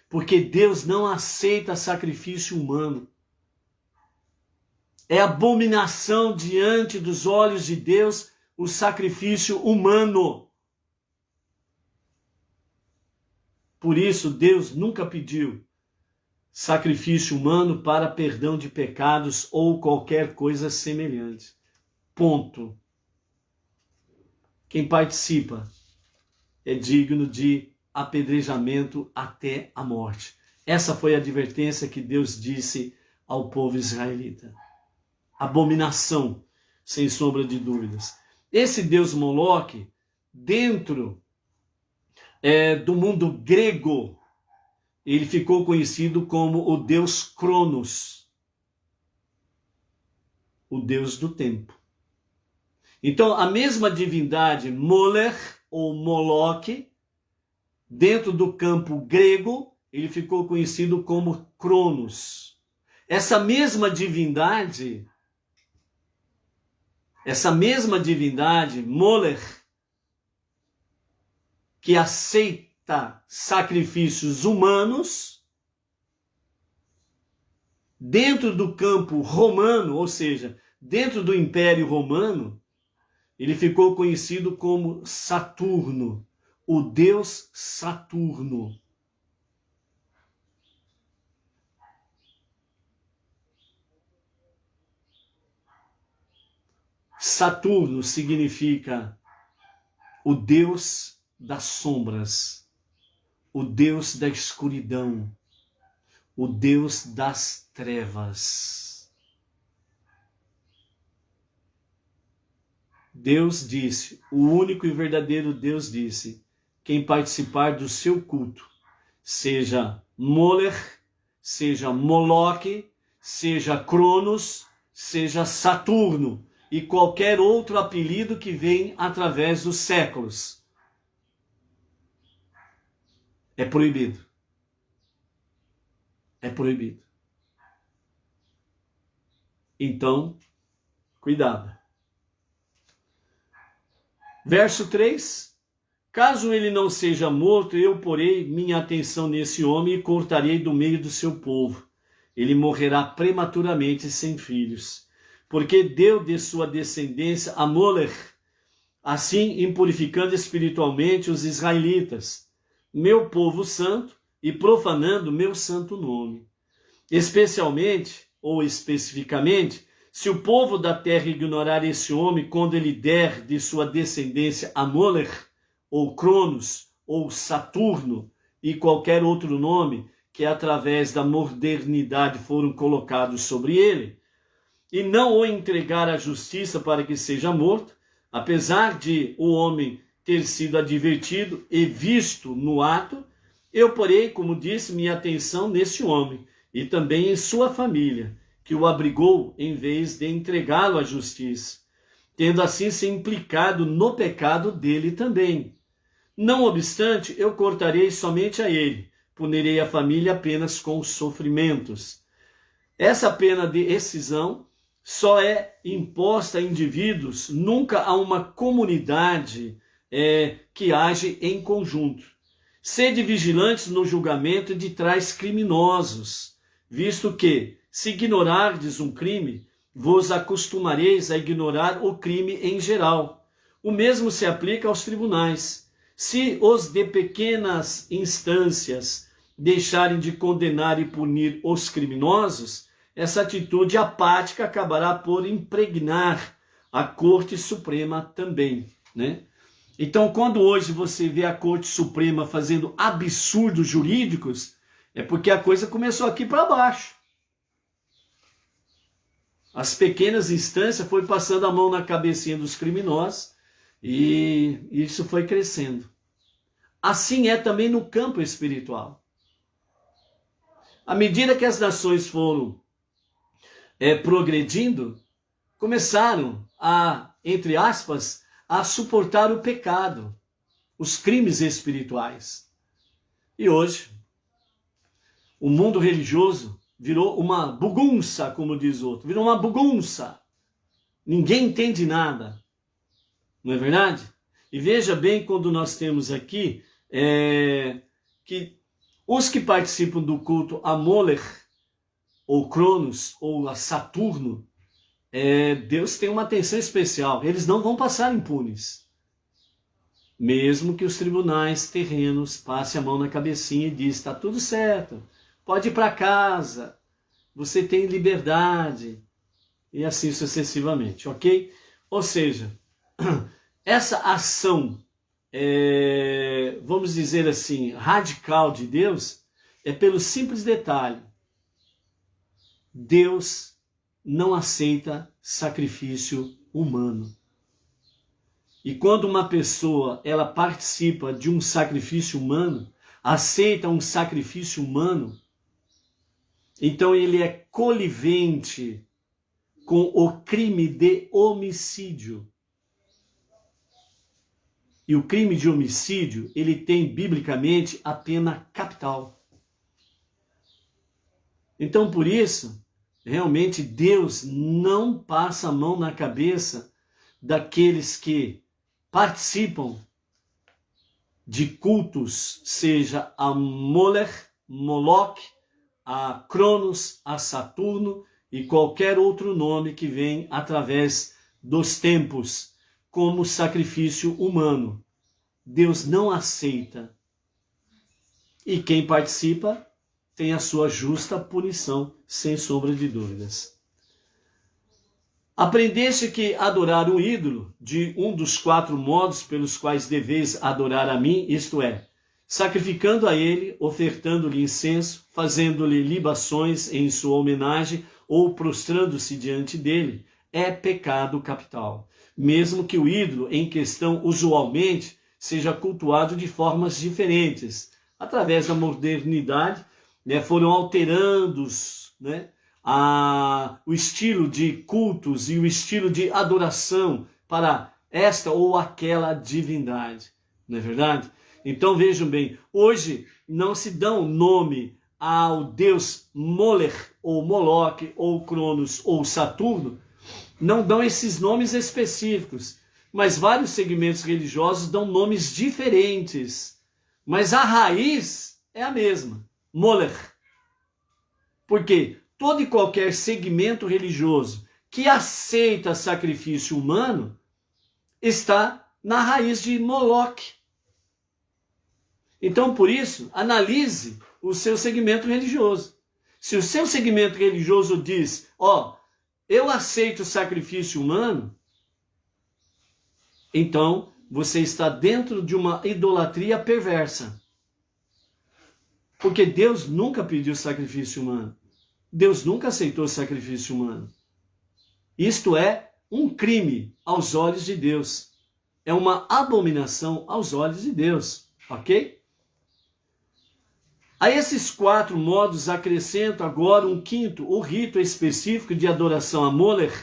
Porque Deus não aceita sacrifício humano. É abominação diante dos olhos de Deus o sacrifício humano. Por isso, Deus nunca pediu sacrifício humano para perdão de pecados ou qualquer coisa semelhante. Ponto. Quem participa é digno de apedrejamento até a morte. Essa foi a advertência que Deus disse ao povo israelita. Abominação, sem sombra de dúvidas. Esse Deus Moloque, dentro do mundo grego, ele ficou conhecido como o Deus Cronos, o Deus do tempo. Então, a mesma divindade Moler ou Moloque, dentro do campo grego, ele ficou conhecido como Cronos. Essa mesma divindade, Moler, que aceita sacrifícios humanos, dentro do campo romano, ou seja, dentro do Império Romano, ele ficou conhecido como Saturno, o Deus Saturno. Saturno significa o Deus das sombras, o Deus da escuridão, o Deus das trevas. Deus disse, o único e verdadeiro Deus disse, quem participar do seu culto, seja Moler, seja Moloque, seja Cronos, seja Saturno e qualquer outro apelido que vem através dos séculos, é proibido. É proibido. Então, cuidado. Verso 3. Caso ele não seja morto, eu porei minha atenção nesse homem e cortarei do meio do seu povo. Ele morrerá prematuramente sem filhos, porque deu de sua descendência a Moler, assim impurificando espiritualmente os israelitas, meu povo santo, e profanando meu santo nome. Especialmente, ou especificamente, se o povo da terra ignorar esse homem quando ele der de sua descendência a Moler, ou Cronos, ou Saturno, e qualquer outro nome que através da modernidade foram colocados sobre ele, e não o entregar à justiça para que seja morto, apesar de o homem ter sido advertido e visto no ato, eu porei, como disse, minha atenção nesse homem, e também em sua família, que o abrigou em vez de entregá-lo à justiça, tendo assim se implicado no pecado dele também. Não obstante, eu cortarei somente a ele, punirei a família apenas com sofrimentos. Essa pena de excisão só é imposta a indivíduos, nunca a uma comunidade que age em conjunto. Sede vigilantes no julgamento de tais criminosos, visto que, se ignorardes um crime, vos acostumareis a ignorar o crime em geral. O mesmo se aplica aos tribunais. Se os de pequenas instâncias deixarem de condenar e punir os criminosos, essa atitude apática acabará por impregnar a Corte Suprema também, né? Então, quando hoje você vê a Corte Suprema fazendo absurdos jurídicos, é porque a coisa começou aqui para baixo. As pequenas instâncias foi passando a mão na cabecinha dos criminosos e isso foi crescendo. Assim é também no campo espiritual. À medida que as nações foram progredindo, começaram a, entre aspas, a suportar o pecado, os crimes espirituais. E hoje, o mundo religioso virou uma bagunça, como diz outro, virou uma bagunça. Ninguém entende nada, não é verdade? E veja bem quando nós temos aqui que os que participam do culto a Moloch, ou Cronos, ou a Saturno, Deus tem uma atenção especial. Eles não vão passar impunes. Mesmo que os tribunais terrenos passem a mão na cabecinha e diz, está tudo certo, pode ir para casa, você tem liberdade, e assim sucessivamente, ok? Ou seja, essa ação, vamos dizer assim, radical de Deus, é pelo simples detalhe. Deus não aceita sacrifício humano. E quando uma pessoa ela participa de um sacrifício humano, aceita um sacrifício humano, então ele é conivente com o crime de homicídio. E o crime de homicídio, ele tem biblicamente a pena capital. Então por isso, realmente Deus não passa a mão na cabeça daqueles que participam de cultos, seja a Moloch, a Cronos, a Saturno e qualquer outro nome que vem através dos tempos como sacrifício humano. Deus não aceita. E quem participa tem a sua justa punição, sem sombra de dúvidas. Aprendeste que adorar um ídolo, de um dos 4 modos pelos quais deveis adorar a mim, isto é, sacrificando a ele, ofertando-lhe incenso, fazendo-lhe libações em sua homenagem ou prostrando-se diante dele, é pecado capital. Mesmo que o ídolo em questão usualmente seja cultuado de formas diferentes, através da modernidade, foram alterando o estilo de cultos e o estilo de adoração para esta ou aquela divindade, não é verdade? Então vejam bem, hoje não se dão nome ao deus Moloch, ou Moloch, ou Cronos, ou Saturno, não dão esses nomes específicos, mas vários segmentos religiosos dão nomes diferentes, mas a raiz é a mesma. Moloch. Porque todo e qualquer segmento religioso que aceita sacrifício humano está na raiz de Moloch. Então, por isso, analise o seu segmento religioso. Se o seu segmento religioso diz, eu aceito sacrifício humano, então você está dentro de uma idolatria perversa. Porque Deus nunca pediu sacrifício humano. Deus nunca aceitou sacrifício humano. Isto é um crime aos olhos de Deus. É uma abominação aos olhos de Deus. Ok? A esses 4 modos acrescento agora um 5º, o rito específico de adoração a Moloch,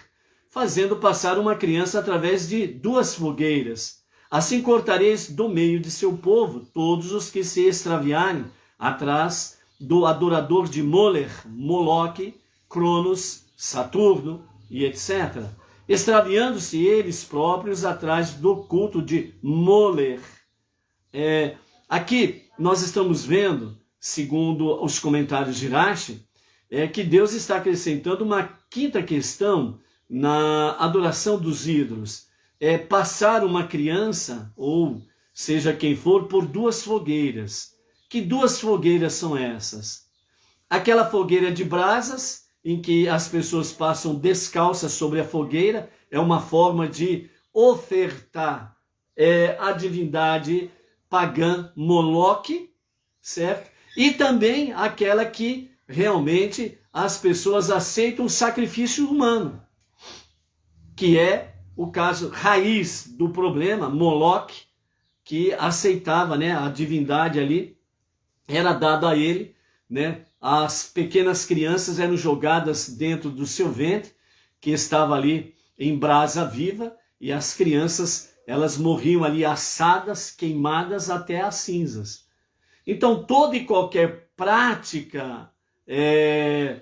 fazendo passar uma criança através de 2 fogueiras. Assim cortareis do meio de seu povo todos os que se extraviarem atrás do adorador de Moloch, Cronos, Saturno, e etc., extraviando-se eles próprios atrás do culto de Moler. Aqui nós estamos vendo, segundo os comentários de Rashi, que Deus está acrescentando uma quinta questão na adoração dos ídolos. Passar uma criança, ou seja quem for, por duas fogueiras. Que duas fogueiras são essas? Aquela fogueira de brasas, em que as pessoas passam descalças sobre a fogueira, é uma forma de ofertar a divindade pagã Moloque, certo? E também aquela que realmente as pessoas aceitam o sacrifício humano, que é o caso raiz do problema, Moloque, que aceitava, né, a divindade ali, era dado a ele, né, as pequenas crianças eram jogadas dentro do seu ventre, que estava ali em brasa viva, e as crianças, elas morriam ali assadas, queimadas até as cinzas. Então, toda e qualquer prática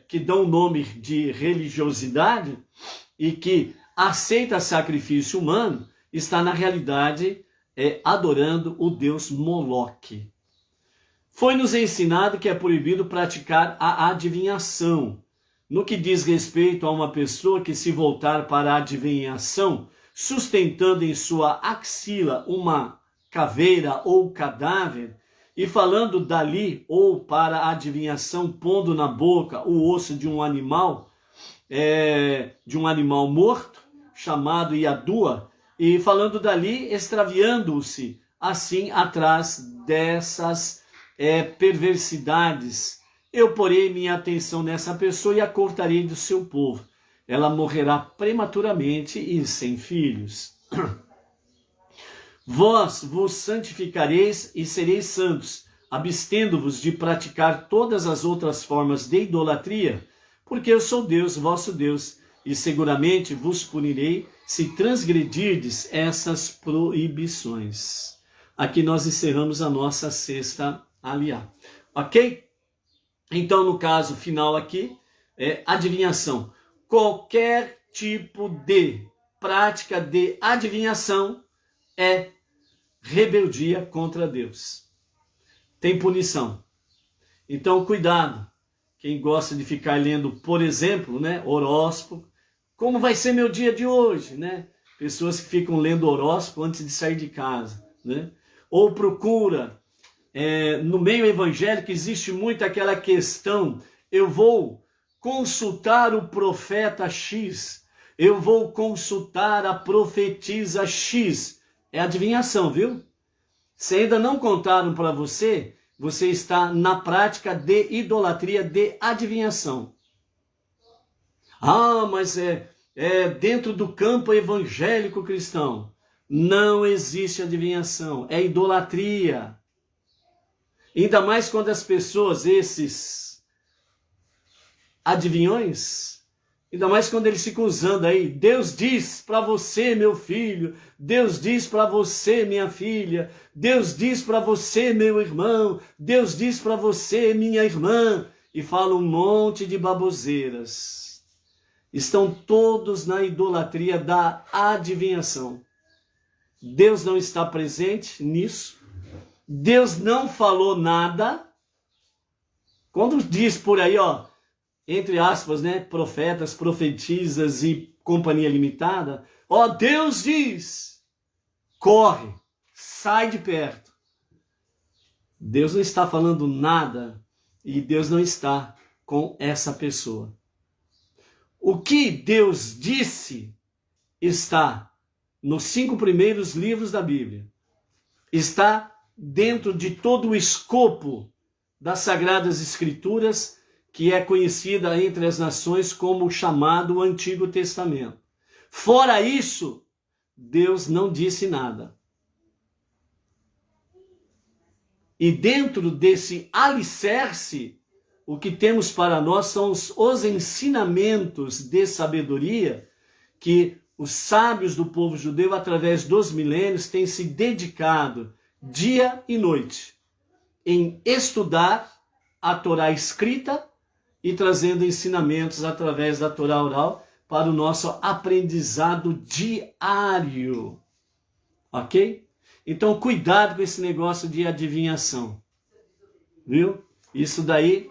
que dão o nome de religiosidade e que aceita sacrifício humano, está na realidade adorando o deus Moloque. Foi-nos ensinado que é proibido praticar a adivinhação. No que diz respeito a uma pessoa que se voltar para a adivinhação, sustentando em sua axila uma caveira ou cadáver, e falando dali ou para a adivinhação, pondo na boca o osso de um animal morto, chamado Yadua, e falando dali, extraviando-se assim atrás dessas perversidades. Eu porei minha atenção nessa pessoa e a cortarei do seu povo. Ela morrerá prematuramente e sem filhos. Vós vos santificareis e sereis santos, abstendo-vos de praticar todas as outras formas de idolatria, porque eu sou Deus, vosso Deus, e seguramente vos punirei se transgredirdes essas proibições. Aqui nós encerramos a nossa sexta aliá. Ok? Então, no caso final aqui, adivinhação. Qualquer tipo de prática de adivinhação é rebeldia contra Deus. Tem punição. Então, cuidado. Quem gosta de ficar lendo, por exemplo, né, horóscopo, como vai ser meu dia de hoje, né? Pessoas que ficam lendo horóscopo antes de sair de casa, né? Ou procura, no meio evangélico existe muito aquela questão, eu vou consultar o profeta X, eu vou consultar a profetisa X. É adivinhação, viu? Se ainda não contaram para você, você está na prática de idolatria, de adivinhação. Ah, mas dentro do campo evangélico cristão. Não existe adivinhação, é idolatria. Ainda mais quando as pessoas, esses adivinhões, ainda mais quando eles ficam usando aí, Deus diz para você, meu filho, Deus diz para você, minha filha, Deus diz para você, meu irmão, Deus diz para você, minha irmã, e fala um monte de baboseiras. Estão todos na idolatria da adivinhação. Deus não está presente nisso. Deus não falou nada. Quando diz por aí, ó, entre aspas, né, profetas, profetisas e companhia limitada, ó, Deus diz, corre, sai de perto. Deus não está falando nada e Deus não está com essa pessoa. O que Deus disse está nos 5 primeiros livros da Bíblia. Está dentro de todo o escopo das Sagradas Escrituras, que é conhecida entre as nações como o chamado Antigo Testamento. Fora isso, Deus não disse nada. E dentro desse alicerce, o que temos para nós são os ensinamentos de sabedoria que os sábios do povo judeu, através dos milênios, têm se dedicado dia e noite em estudar a Torá escrita e trazendo ensinamentos através da Torá oral para o nosso aprendizado diário. Ok? Então, cuidado com esse negócio de adivinhação. Viu? Isso daí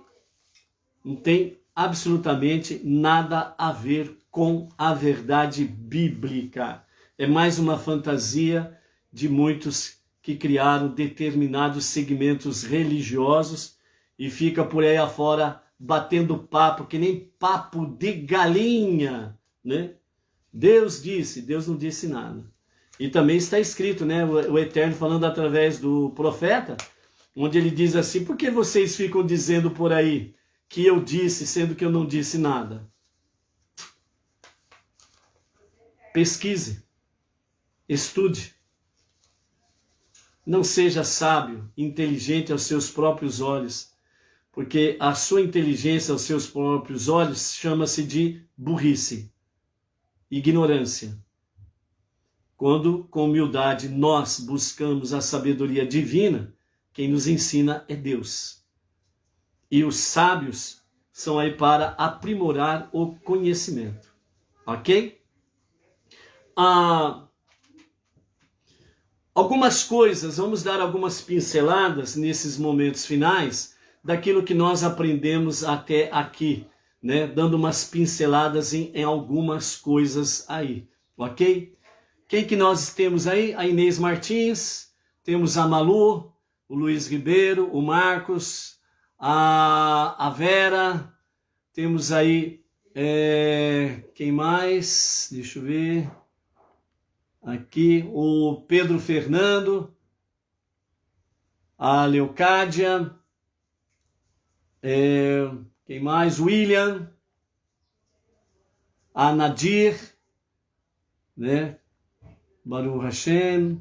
não tem absolutamente nada a ver com a verdade bíblica. É mais uma fantasia de muitos que criaram determinados segmentos religiosos e fica por aí afora batendo papo, que nem papo de galinha, né? Deus disse, Deus não disse nada. E também está escrito, né, o Eterno falando através do profeta, onde ele diz assim: por que vocês ficam dizendo por aí que eu disse, sendo que eu não disse nada? Pesquise, estude. Não seja sábio, inteligente aos seus próprios olhos, porque a sua inteligência aos seus próprios olhos chama-se de burrice, ignorância. Quando, com humildade, nós buscamos a sabedoria divina, quem nos ensina é Deus. E os sábios são aí para aprimorar o conhecimento. Ok? Algumas coisas, vamos dar algumas pinceladas nesses momentos finais daquilo que nós aprendemos até aqui, né? Dando umas pinceladas em algumas coisas aí, ok? Quem que nós temos aí? A Inês Martins, temos a Malu, o Luiz Ribeiro, o Marcos, a Vera, temos aí, quem mais? Deixa eu ver, aqui, o Pedro Fernando, a Leocádia, quem mais? William, a Nadir, né? Baruch Hashem.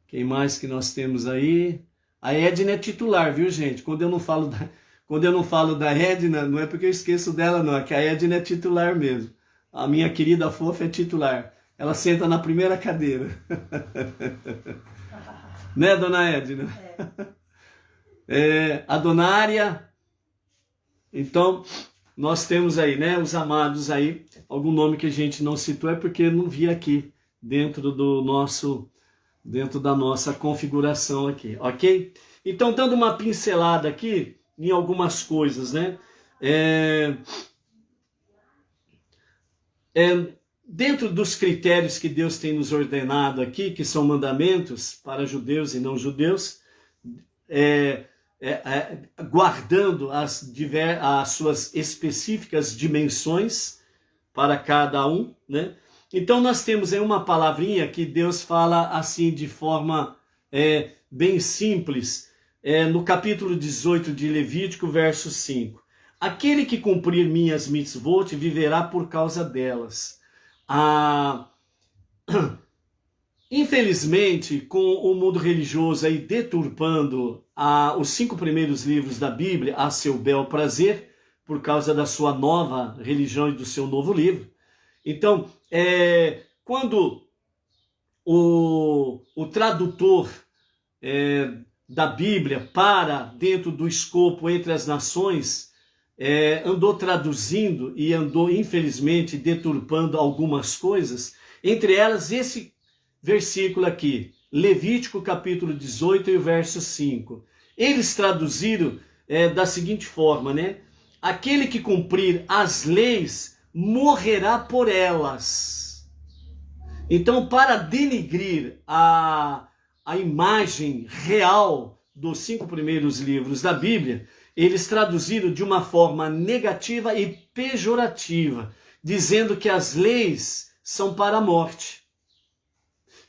Quem mais que nós temos aí? A Edna é titular, viu, gente? Quando eu não falo da Edna, não é porque eu esqueço dela, não. É que a Edna é titular mesmo. A minha querida fofa é titular. Ela senta na primeira cadeira. Né, dona Edna? A dona Ária. Então, nós temos aí, né, os amados aí. Algum nome que a gente não citou é porque não vi aqui dentro da nossa configuração aqui, ok? Então, dando uma pincelada aqui em algumas coisas, né? Dentro dos critérios que Deus tem nos ordenado aqui, que são mandamentos para judeus e não judeus, guardando as suas específicas dimensões para cada um, né? Então nós temos aí uma palavrinha que Deus fala assim de forma bem simples, no capítulo 18 de Levítico, verso 5. Aquele que cumprir minhas mitzvot viverá por causa delas. Infelizmente, com o mundo religioso aí deturpando os 5 primeiros livros da Bíblia a seu bel prazer, por causa da sua nova religião e do seu novo livro. Então, quando o tradutor da Bíblia para dentro do escopo entre as nações, andou traduzindo e andou, infelizmente, deturpando algumas coisas, entre elas esse versículo aqui, Levítico capítulo 18 e o verso 5. Eles traduziram da seguinte forma, né? Aquele que cumprir as leis morrerá por elas. Então, para denigrir a imagem real dos 5 primeiros livros da Bíblia, eles traduziram de uma forma negativa e pejorativa, dizendo que as leis são para a morte.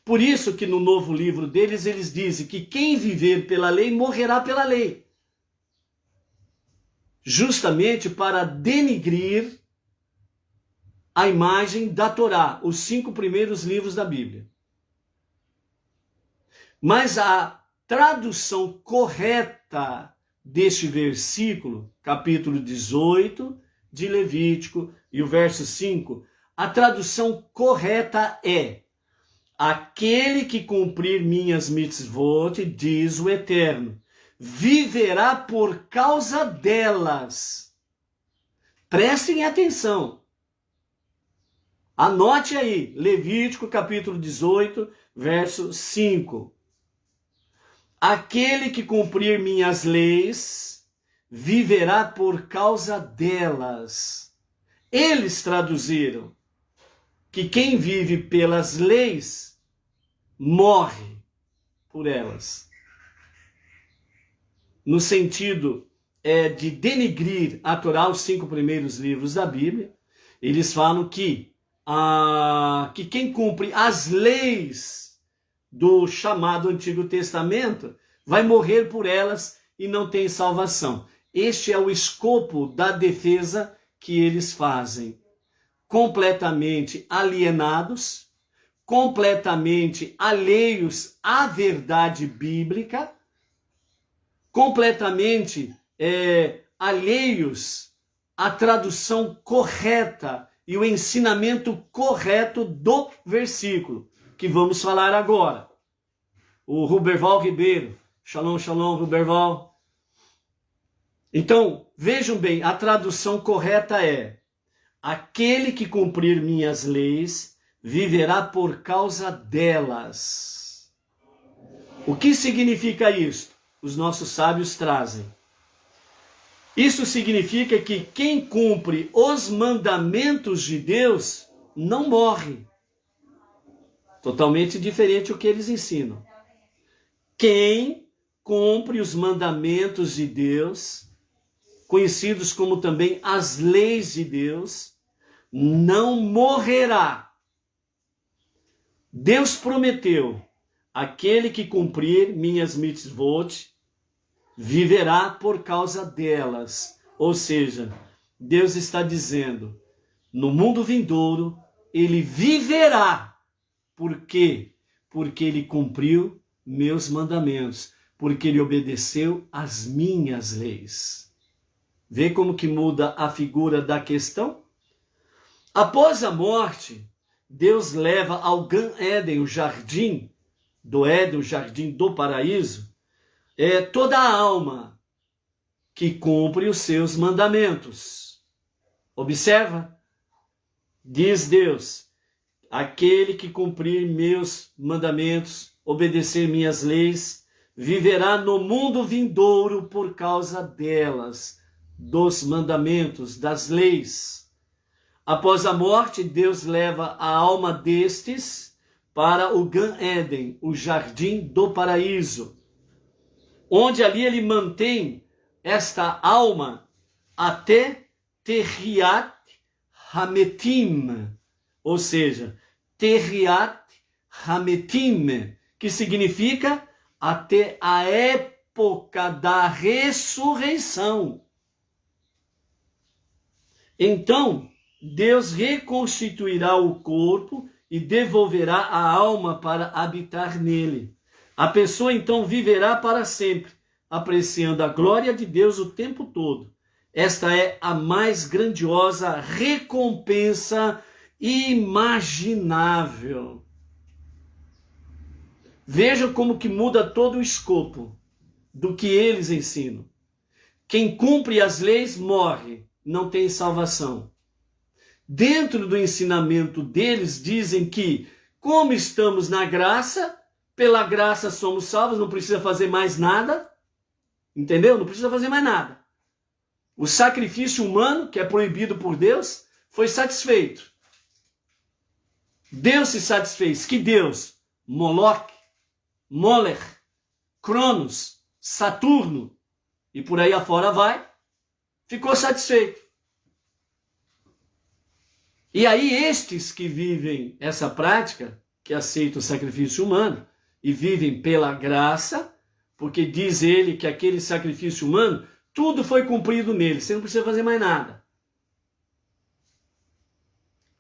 Por isso que no novo livro deles, eles dizem que quem viver pela lei morrerá pela lei. Justamente para denigrir a imagem da Torá, os 5 primeiros livros da Bíblia. Mas a tradução correta deste versículo, capítulo 18 de Levítico e o verso 5, a tradução correta é: aquele que cumprir minhas mitzvot, diz o Eterno, viverá por causa delas. Prestem atenção. Anote aí, Levítico capítulo 18, verso 5. Aquele que cumprir minhas leis, viverá por causa delas. Eles traduziram que quem vive pelas leis, morre por elas. No sentido de denigrir a Torá, os 5 primeiros livros da Bíblia, eles falam que quem cumpre as leis do chamado Antigo Testamento vai morrer por elas e não tem salvação. Este é o escopo da defesa que eles fazem. Completamente alienados, completamente alheios à verdade bíblica, completamente alheios à tradução correta e o ensinamento correto do versículo, que vamos falar agora. O Ruberval Ribeiro, shalom, shalom, Ruberval. Então, vejam bem, a tradução correta é: aquele que cumprir minhas leis, viverá por causa delas. O que significa isso? Os nossos sábios trazem. Isso significa que quem cumpre os mandamentos de Deus não morre. Totalmente diferente do que eles ensinam. Quem cumpre os mandamentos de Deus, conhecidos como também as leis de Deus, não morrerá. Deus prometeu: aquele que cumprir minhas mitzvot viverá por causa delas. Ou seja, Deus está dizendo, no mundo vindouro, ele viverá. Por quê? Porque ele cumpriu meus mandamentos, porque ele obedeceu às minhas leis. Vê como que muda a figura da questão? Após a morte, Deus leva ao Gan Éden, o jardim do Éden, o jardim do paraíso, toda a alma que cumpre os seus mandamentos. Observa, diz Deus: aquele que cumprir meus mandamentos, obedecer minhas leis, viverá no mundo vindouro por causa delas, dos mandamentos, das leis. Após a morte, Deus leva a alma destes para o Gan Éden, o jardim do paraíso, onde ali ele mantém esta alma até Terriat Hametim, ou seja, Terriat Hametim, que significa até a época da ressurreição. Então, Deus reconstituirá o corpo e devolverá a alma para habitar nele. A pessoa então viverá para sempre, apreciando a glória de Deus o tempo todo. Esta é a mais grandiosa recompensa imaginável. Vejam como que muda todo o escopo do que eles ensinam. Quem cumpre as leis morre, não tem salvação. Dentro do ensinamento deles dizem que, como estamos na graça, pela graça somos salvos, não precisa fazer mais nada. Entendeu? Não precisa fazer mais nada. O sacrifício humano, que é proibido por Deus, foi satisfeito. Deus se satisfez. Que Deus? Moloque, Moler, Cronos, Saturno, e por aí afora vai, ficou satisfeito. E aí estes que vivem essa prática, que aceitam o sacrifício humano, e vivem pela graça, porque diz ele que aquele sacrifício humano, tudo foi cumprido nele, você não precisa fazer mais nada.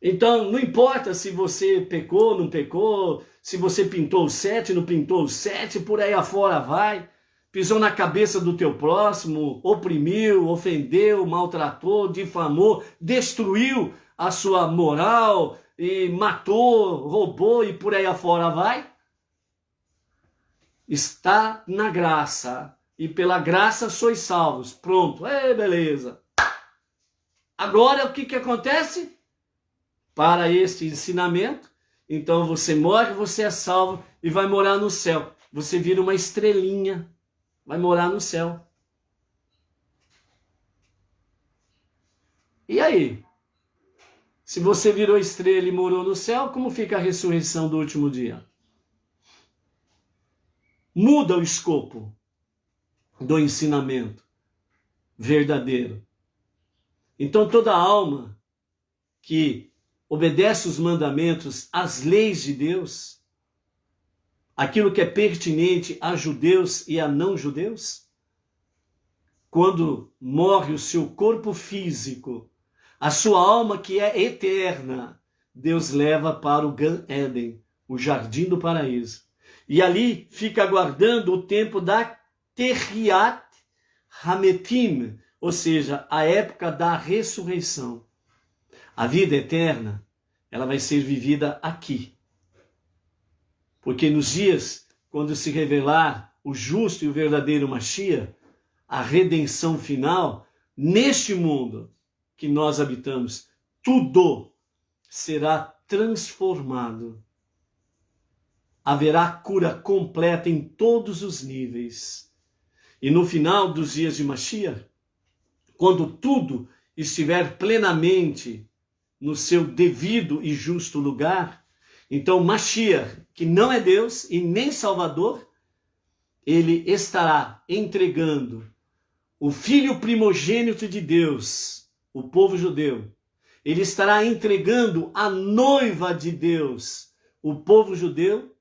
Então, não importa se você pecou, não pecou, se você pintou o 7, não pintou o 7, por aí afora vai, pisou na cabeça do teu próximo, oprimiu, ofendeu, maltratou, difamou, destruiu a sua moral, e matou, roubou e por aí afora vai. Está na graça, e pela graça sois salvos. Pronto, beleza. Agora o que acontece? para este ensinamento, então você morre, você é salvo e vai morar no céu. Você vira uma estrelinha, vai morar no céu. E aí? Se você virou estrela e morou no céu, como fica a ressurreição do último dia? Muda o escopo do ensinamento verdadeiro. Então toda alma que obedece os mandamentos, as leis de Deus, aquilo que é pertinente a judeus e a não judeus, quando morre o seu corpo físico, a sua alma que é eterna, Deus leva para o Gan Eden, o jardim do paraíso. E ali fica aguardando o tempo da Tehiat Hametim, ou seja, a época da ressurreição. A vida eterna, ela vai ser vivida aqui. Porque nos dias, quando se revelar o justo e o verdadeiro Mashiach, a redenção final, neste mundo que nós habitamos, tudo será transformado. Haverá cura completa em todos os níveis. E no final dos dias de Mashiach, quando tudo estiver plenamente no seu devido e justo lugar, então Mashiach, que não é Deus e nem Salvador, ele estará entregando o filho primogênito de Deus, o povo judeu. Ele estará entregando a noiva de Deus, o povo judeu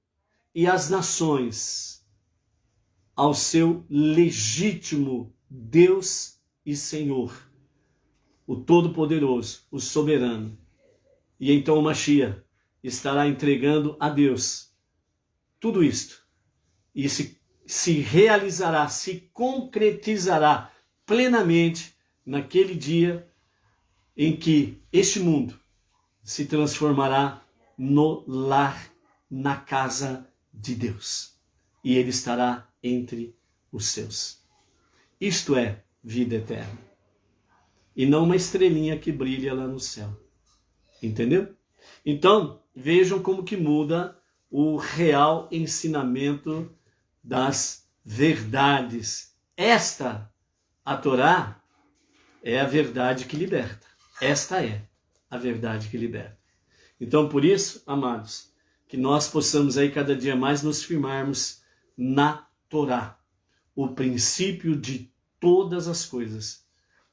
e as nações, ao seu legítimo Deus e Senhor, o Todo-Poderoso, o Soberano. E então o Mashiach estará entregando a Deus tudo isto. E se realizará, se concretizará plenamente naquele dia em que este mundo se transformará no lar, na casa de Deus. E ele estará entre os seus. Isto é vida eterna. E não uma estrelinha que brilha lá no céu. Entendeu? Então, vejam como que muda o real ensinamento das verdades. A Torá, é a verdade que liberta. Esta é a verdade que liberta. Então, por isso, amados, que nós possamos aí cada dia mais nos firmarmos na Torá, o princípio de todas as coisas,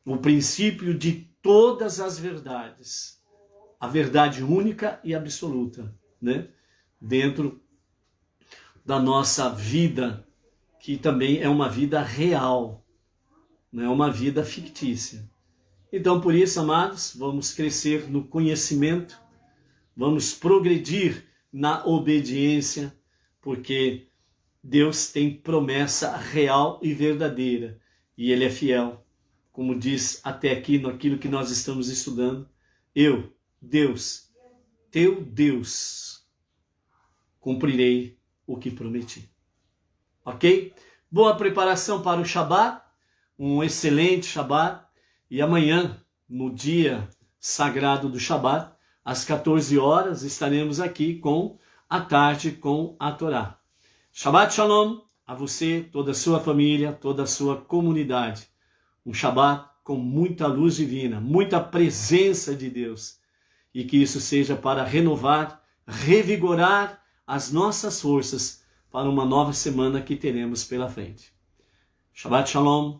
o princípio de todas as verdades, a verdade única e absoluta, né? Dentro da nossa vida, que também é uma vida real, não é uma vida fictícia. Então, por isso, amados, vamos crescer no conhecimento, vamos progredir na obediência, porque Deus tem promessa real e verdadeira, e Ele é fiel. Como diz até aqui naquilo que nós estamos estudando, eu, Deus, teu Deus, cumprirei o que prometi. Ok? Boa preparação para o Shabat, um excelente Shabat, e amanhã, no dia sagrado do Shabat, às 14 horas, estaremos aqui com a tarde com a Torá. Shabbat Shalom a você, toda a sua família, toda a sua comunidade. Um Shabat com muita luz divina, muita presença de Deus. E que isso seja para renovar, revigorar as nossas forças para uma nova semana que teremos pela frente. Shabbat Shalom.